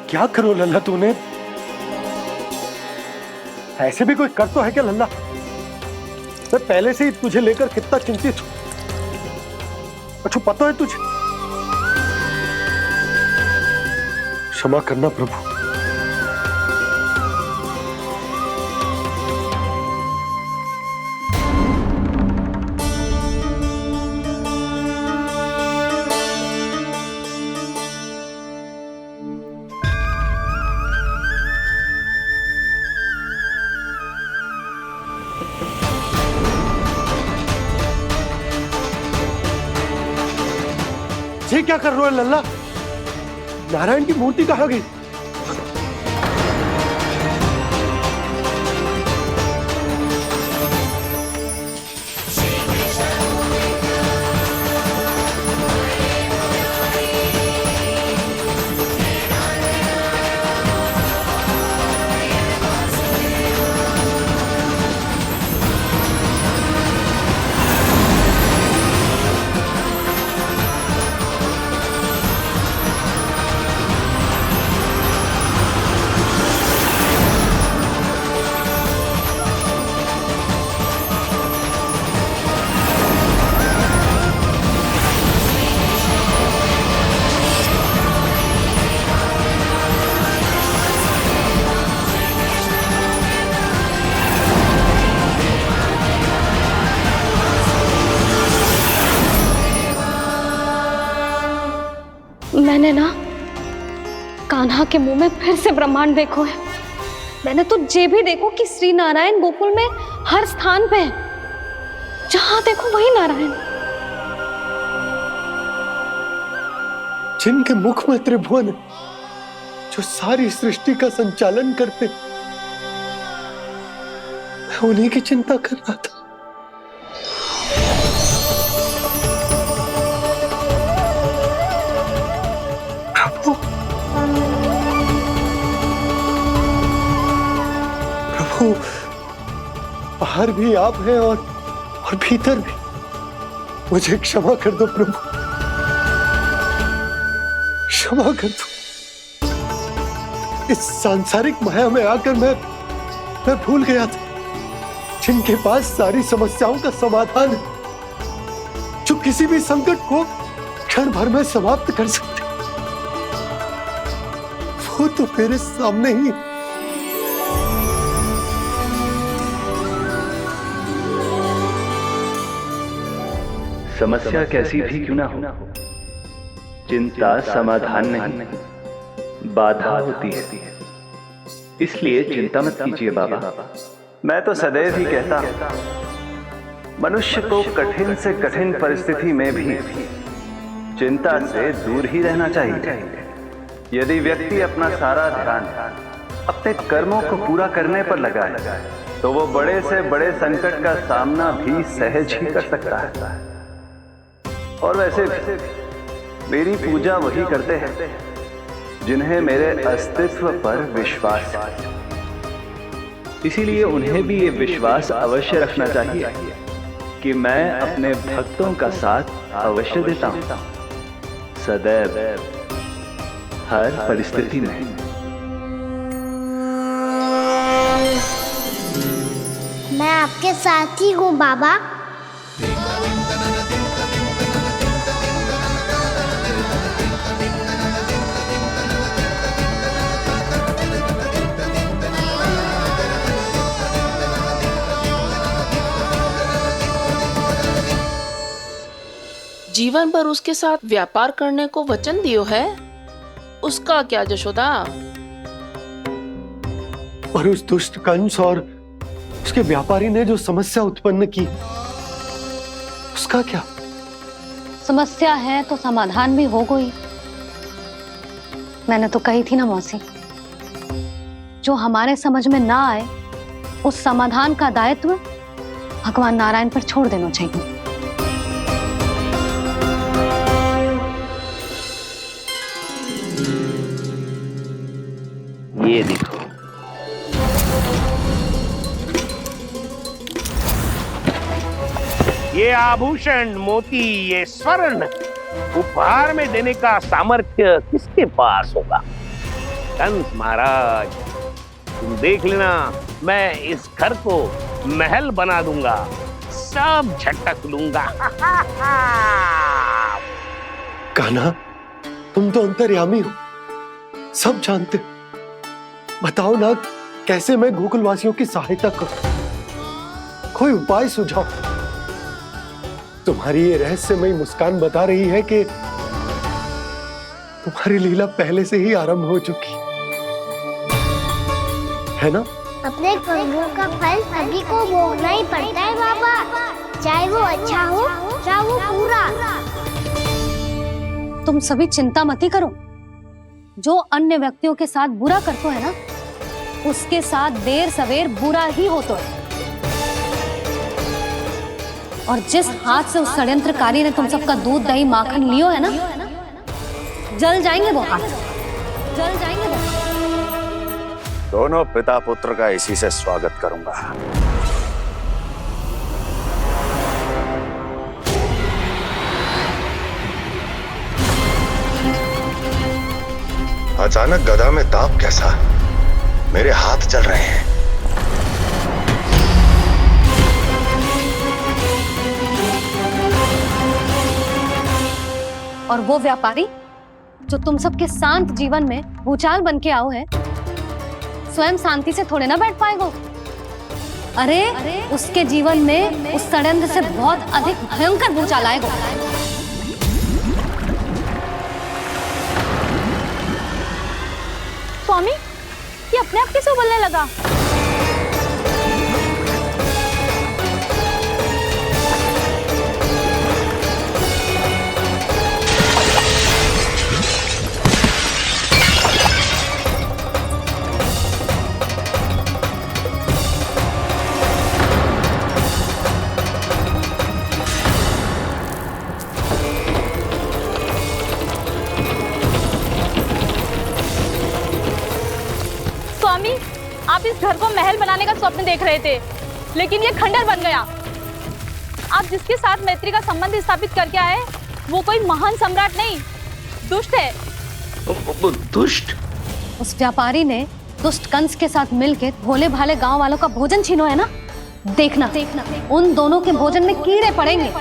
क्या करो लल्ला तूने? ऐसे भी कोई कर तो है क्या लल्ला? मैं पहले से ही तुझे लेकर कितना चिंतित हूं। अच्छा पता है तुझे? क्षमा करना प्रभु। ये क्या कर रहे हो लल्ला? नारायण की मूर्ति कहाँ गई? मैंने ना कान्हा के मुंह में फिर से ब्रह्मांड देखो है। मैंने तो ये भी देखो कि श्री नारायण गोकुल में हर स्थान पे है। जहां देखो वही नारायण। जिनके मुख में त्रिभुवन है, जो सारी सृष्टि का संचालन करते, मैं उन्हीं की चिंता कर रहा था। प्रभु, बाहर भी आप हैं और भीतर भी। मुझे क्षमा कर दो प्रभु, क्षमा कर दो। इस सांसारिक माया में आकर मैं भूल गया था जिनके पास सारी समस्याओं का समाधान है, जो किसी भी संकट को क्षण भर में समाप्त कर सकते, वो तो मेरे सामने ही। समस्या कैसी भी क्यों ना हो, चिंता समाधान नहीं, बाधा होती है। इसलिए चिंता मत कीजिए बाबा। मैं तो सदैव ही कहता हूं, मनुष्य को कठिन से कठिन परिस्थिति में भी चिंता से दूर ही रहना चाहिए। यदि व्यक्ति अपना सारा ध्यान अपने कर्मों को पूरा करने पर लगाए, तो वो बड़े से बड़े संकट का सामना भी सहज ही कर सकता है। और वैसे भी मेरी पूजा वही करते हैं जिन्हें मेरे अस्तित्व पर विश्वास है। इसीलिए उन्हें भी ये विश्वास अवश्य रखना चाहिए कि मैं अपने भक्तों का साथ अवश्य देता हूं, सदैव, हर परिस्थिति में। मैं आपके साथ ही हूँ बाबा। जीवन भर उसके साथ व्यापार करने को वचन दियो है, उसका क्या जशोदा? और उस दुष्ट कंस और उसके व्यापारी ने जो समस्या उत्पन्न की उसका क्या? समस्या है तो समाधान भी हो गई। मैंने तो कही थी ना मौसी, जो हमारे समझ में ना आए उस समाधान का दायित्व भगवान नारायण पर छोड़ देना चाहिए। ये देखो, ये आभूषण, मोती, ये स्वर्ण उपहार में देने का सामर्थ्य किसके पास होगा? कंस महाराज, तुम देख लेना, मैं इस घर को महल बना दूंगा, सब झटक लूंगा। कान्हा, तुम तो अंतर्यामी हो, सब जानते। बताओ ना, कैसे मैं गोकुलवासियों की सहायता करूं? कोई उपाय सुझाओ। तुम्हारी ये रहस्यमयी मुस्कान बता रही है कि तुम्हारी लीला पहले से ही आरंभ हो चुकी है ना? अपने कर्मों का फल सभी को भोगना ही पड़ता है बाबा, चाहे वो अच्छा हो चाहे वो बुरा। तुम सभी चिंता मत ही करो। जो अन्य व्यक्तियों के साथ बुरा करते है ना, उसके साथ देर सवेर बुरा ही होता है। और जिस हाथ से उस षड्यंत्रकारी ने तुम सबका दूध दही माखन लियो है ना, जल जाएंगे वो हाथ, जल जाएंगे वो। दोनों पिता पुत्र का इसी से स्वागत करूंगा। अचानक गदा में ताप कैसा? मेरे हाथ चल रहे हैं। और वो व्यापारी जो तुम सबके शांत जीवन में भूचाल बन के आओ है, स्वयं शांति से थोड़े ना बैठ पाएगा। अरे उसके जीवन में उस षड्यंत्र से बहुत अधिक भयंकर भूचाल आएगा। स्वामी, ये अपने आप कैसे उबलने लगा? स्वामी, आप इस घर को महल बनाने का स्वप्न देख रहे थे, लेकिन ये खंडर बन गया। आप जिसके साथ मैत्री का संबंध स्थापित करके आए, वो कोई महान सम्राट नहीं, दुष्ट है। दुष्ट? उस व्यापारी ने दुष्ट कंस के साथ मिलकर भोले भाले गांव वालों का भोजन छीनो है ना। देखना उन दोनों के भोजन में कीड़े पड़ेंगे।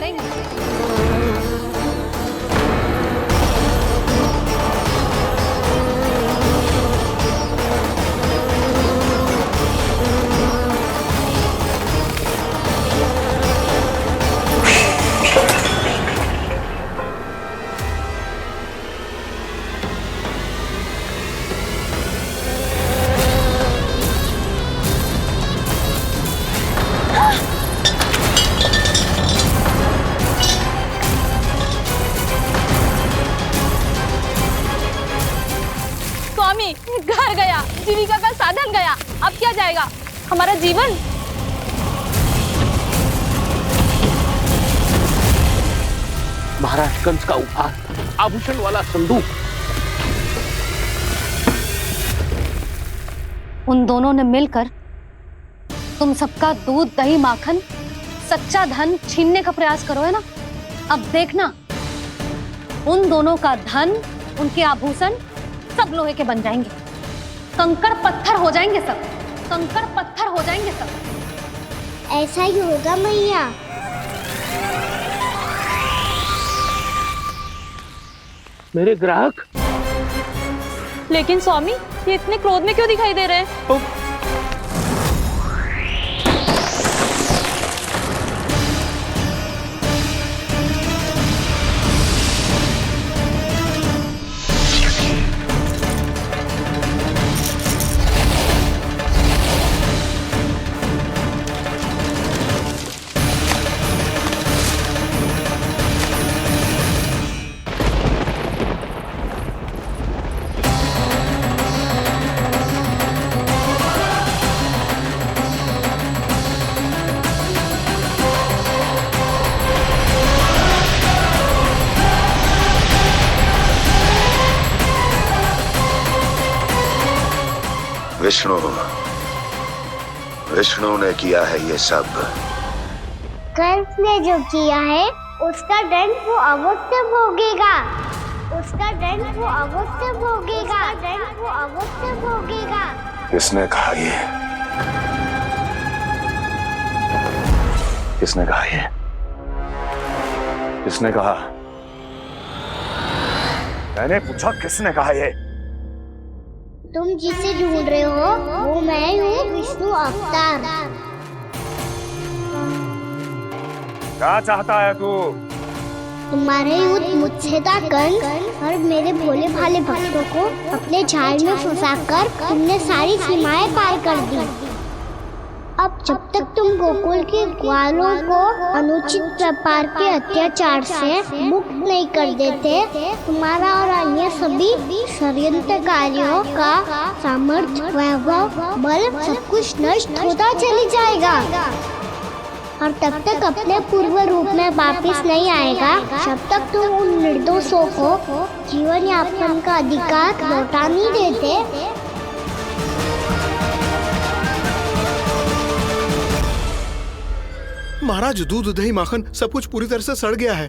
घर गया, जीविका का साधन गया, अब क्या जाएगा हमारा जीवन? महाराज कंस का उपहार, आभूषण वाला संदूक। उन दोनों ने मिलकर तुम सबका दूध दही माखन सच्चा धन छीनने का प्रयास करो है ना। अब देखना उन दोनों का धन, उनके आभूषण सब लोहे के बन जाएंगे, कंकड़ पत्थर हो जाएंगे सब, कंकड़ पत्थर हो जाएंगे सब। ऐसा ही होगा मैया। मेरे ग्राहक? लेकिन स्वामी, ये इतने क्रोध में क्यों दिखाई दे रहे हैं? विष्णु विष्णु ने किया है ये सब। कंस ने जो किया है उसका दंड वो अवश्य भोगेगा। उसका दंड वो अवश्य भोगेगा। दंड वो अवश्य भोगेगा। किसने कहा ये? किसने कहा ये? किसने कहा? मैंने पूछा किसने कहा ये? तुम जिसे ढूंढ रहे हो वो मैं हूँ, विष्णु अवतार। क्या चाहता है तू? तुम्हारे युद्ध मुझसे था कंस, और मेरे भोले भाले भक्तों को अपने जाल में फंसाकर तुमने सारी सीमाएं पार कर दी। अब जब तक तुम गोकुल के ग्वालों को अनुचित प्रकार के अत्याचार से मुक्त नहीं कर देते, तुम्हारा और अन्य सभी षड्यंत्रकारियों का सामर्थ्य, वैभव, बल सब कुछ नष्ट होता चली जाएगा। और तब तक अपने पूर्व रूप में वापस नहीं आएगा जब तक तुम उन निर्दोषों को जीवन यापन का अधिकार लौटा नहीं देते। महाराज, दूध, दही, माखन सब कुछ पूरी तरह से सड़ गया है।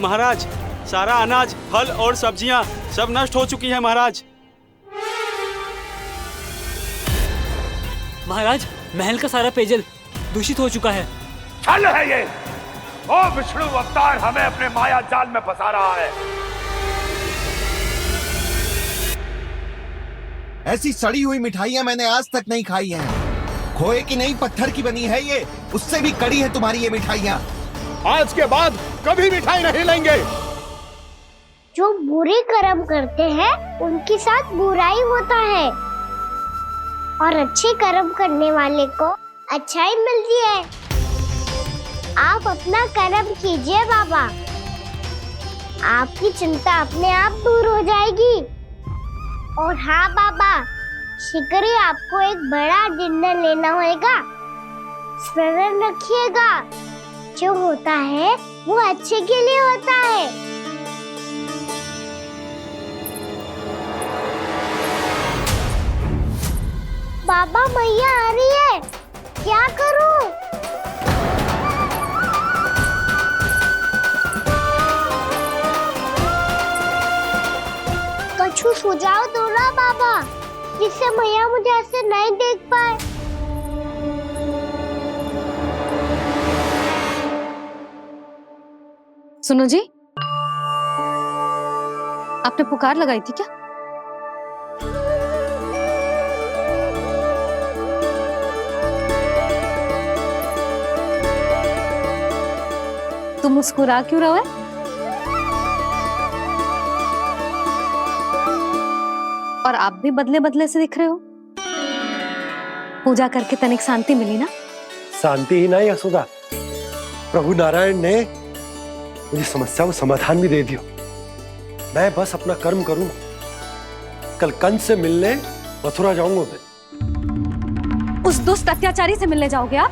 महाराज, सारा अनाज, फल और सब्जियां सब नष्ट हो चुकी है महाराज। महाराज, महल का सारा पेयजल दूषित हो चुका है। छल है ये। ओ विष्णु अवतार हमें अपने माया जाल में फंसा रहा है। ऐसी सड़ी हुई मिठाइयां मैंने आज तक नहीं खाई हैं। खोए की नहीं, पत्थर की बनी है ये, उससे भी कड़ी है तुम्हारी ये मिठाइयां। आज के बाद कभी मिठाई नहीं लेंगे। जो बुरे कर्म करते हैं उनके साथ बुराई होता है, और अच्छे कर्म करने वाले को अच्छाई मिलती है। आप अपना कर्म कीजिए बाबा, आपकी चिंता अपने आप दूर हो जाएगी। और हाँ बाबा, शीघ्र ही आपको एक बड़ा डिनर लेना होगा। स्मरण रखिएगा, जो होता है वो अच्छे के लिए होता है। बाबा, मैया आ रही है, क्या करूं? कछु सुझाव दो ना बाबा, जिससे मैया मुझे ऐसे नहीं देख पाए। सुनो जी, आपने पुकार लगाई थी क्या? तुम मुस्कुरा क्यों रहे हो? और आप भी बदले बदले से दिख रहे हो। पूजा करके तनिक शांति मिली ना? शांति ही नहीं यशोदा, प्रभु नारायण ने मुझे समस्या को समाधान भी दे दिया। मैं बस अपना कर्म करूं। कल कंस से मिलने मथुरा जाऊंगा मैं। उस दुष्ट अत्याचारी से मिलने जाओगे आप?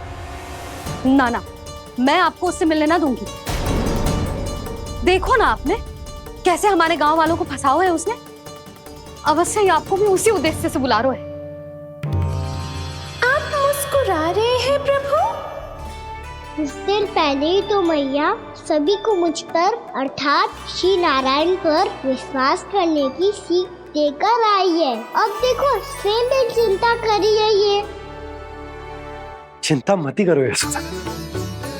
ना ना, मैं आपको उससे मिलने ना दूंगी। देखो ना आपने कैसे हमारे गांव वालों को फंसाओ है उसने। अवश्य ही आपको भी उसी उद्देश्य से बुला रहा है। आप मुस्कुरा रहे हैं प्रभु? कुछ देर पहले ही तो मैया सभी को मुझ पर अर्थात श्री नारायण पर विश्वास करने की सीख देकर आई है। अब देखो स्वयं भी चिंता करी है ये। चिंता मत करो यशोदा,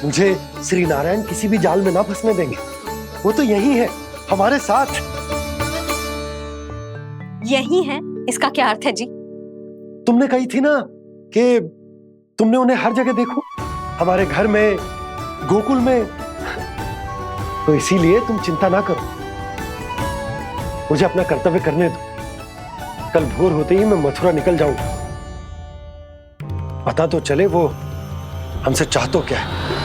मुझे श्री नारायण किसी भी जाल में ना फंसने देंगे। वो तो यही है हमारे साथ। यही है, इसका क्या अर्थ है जी? तुमने कही थी ना कि तुमने उन्हें हर जगह देखो, हमारे घर में, गोकुल में। तो इसीलिए तुम चिंता ना करो, मुझे अपना कर्तव्य करने दो। कल भोर होते ही मैं मथुरा निकल जाऊंगा। पता तो चले वो हमसे चाहतो क्या है।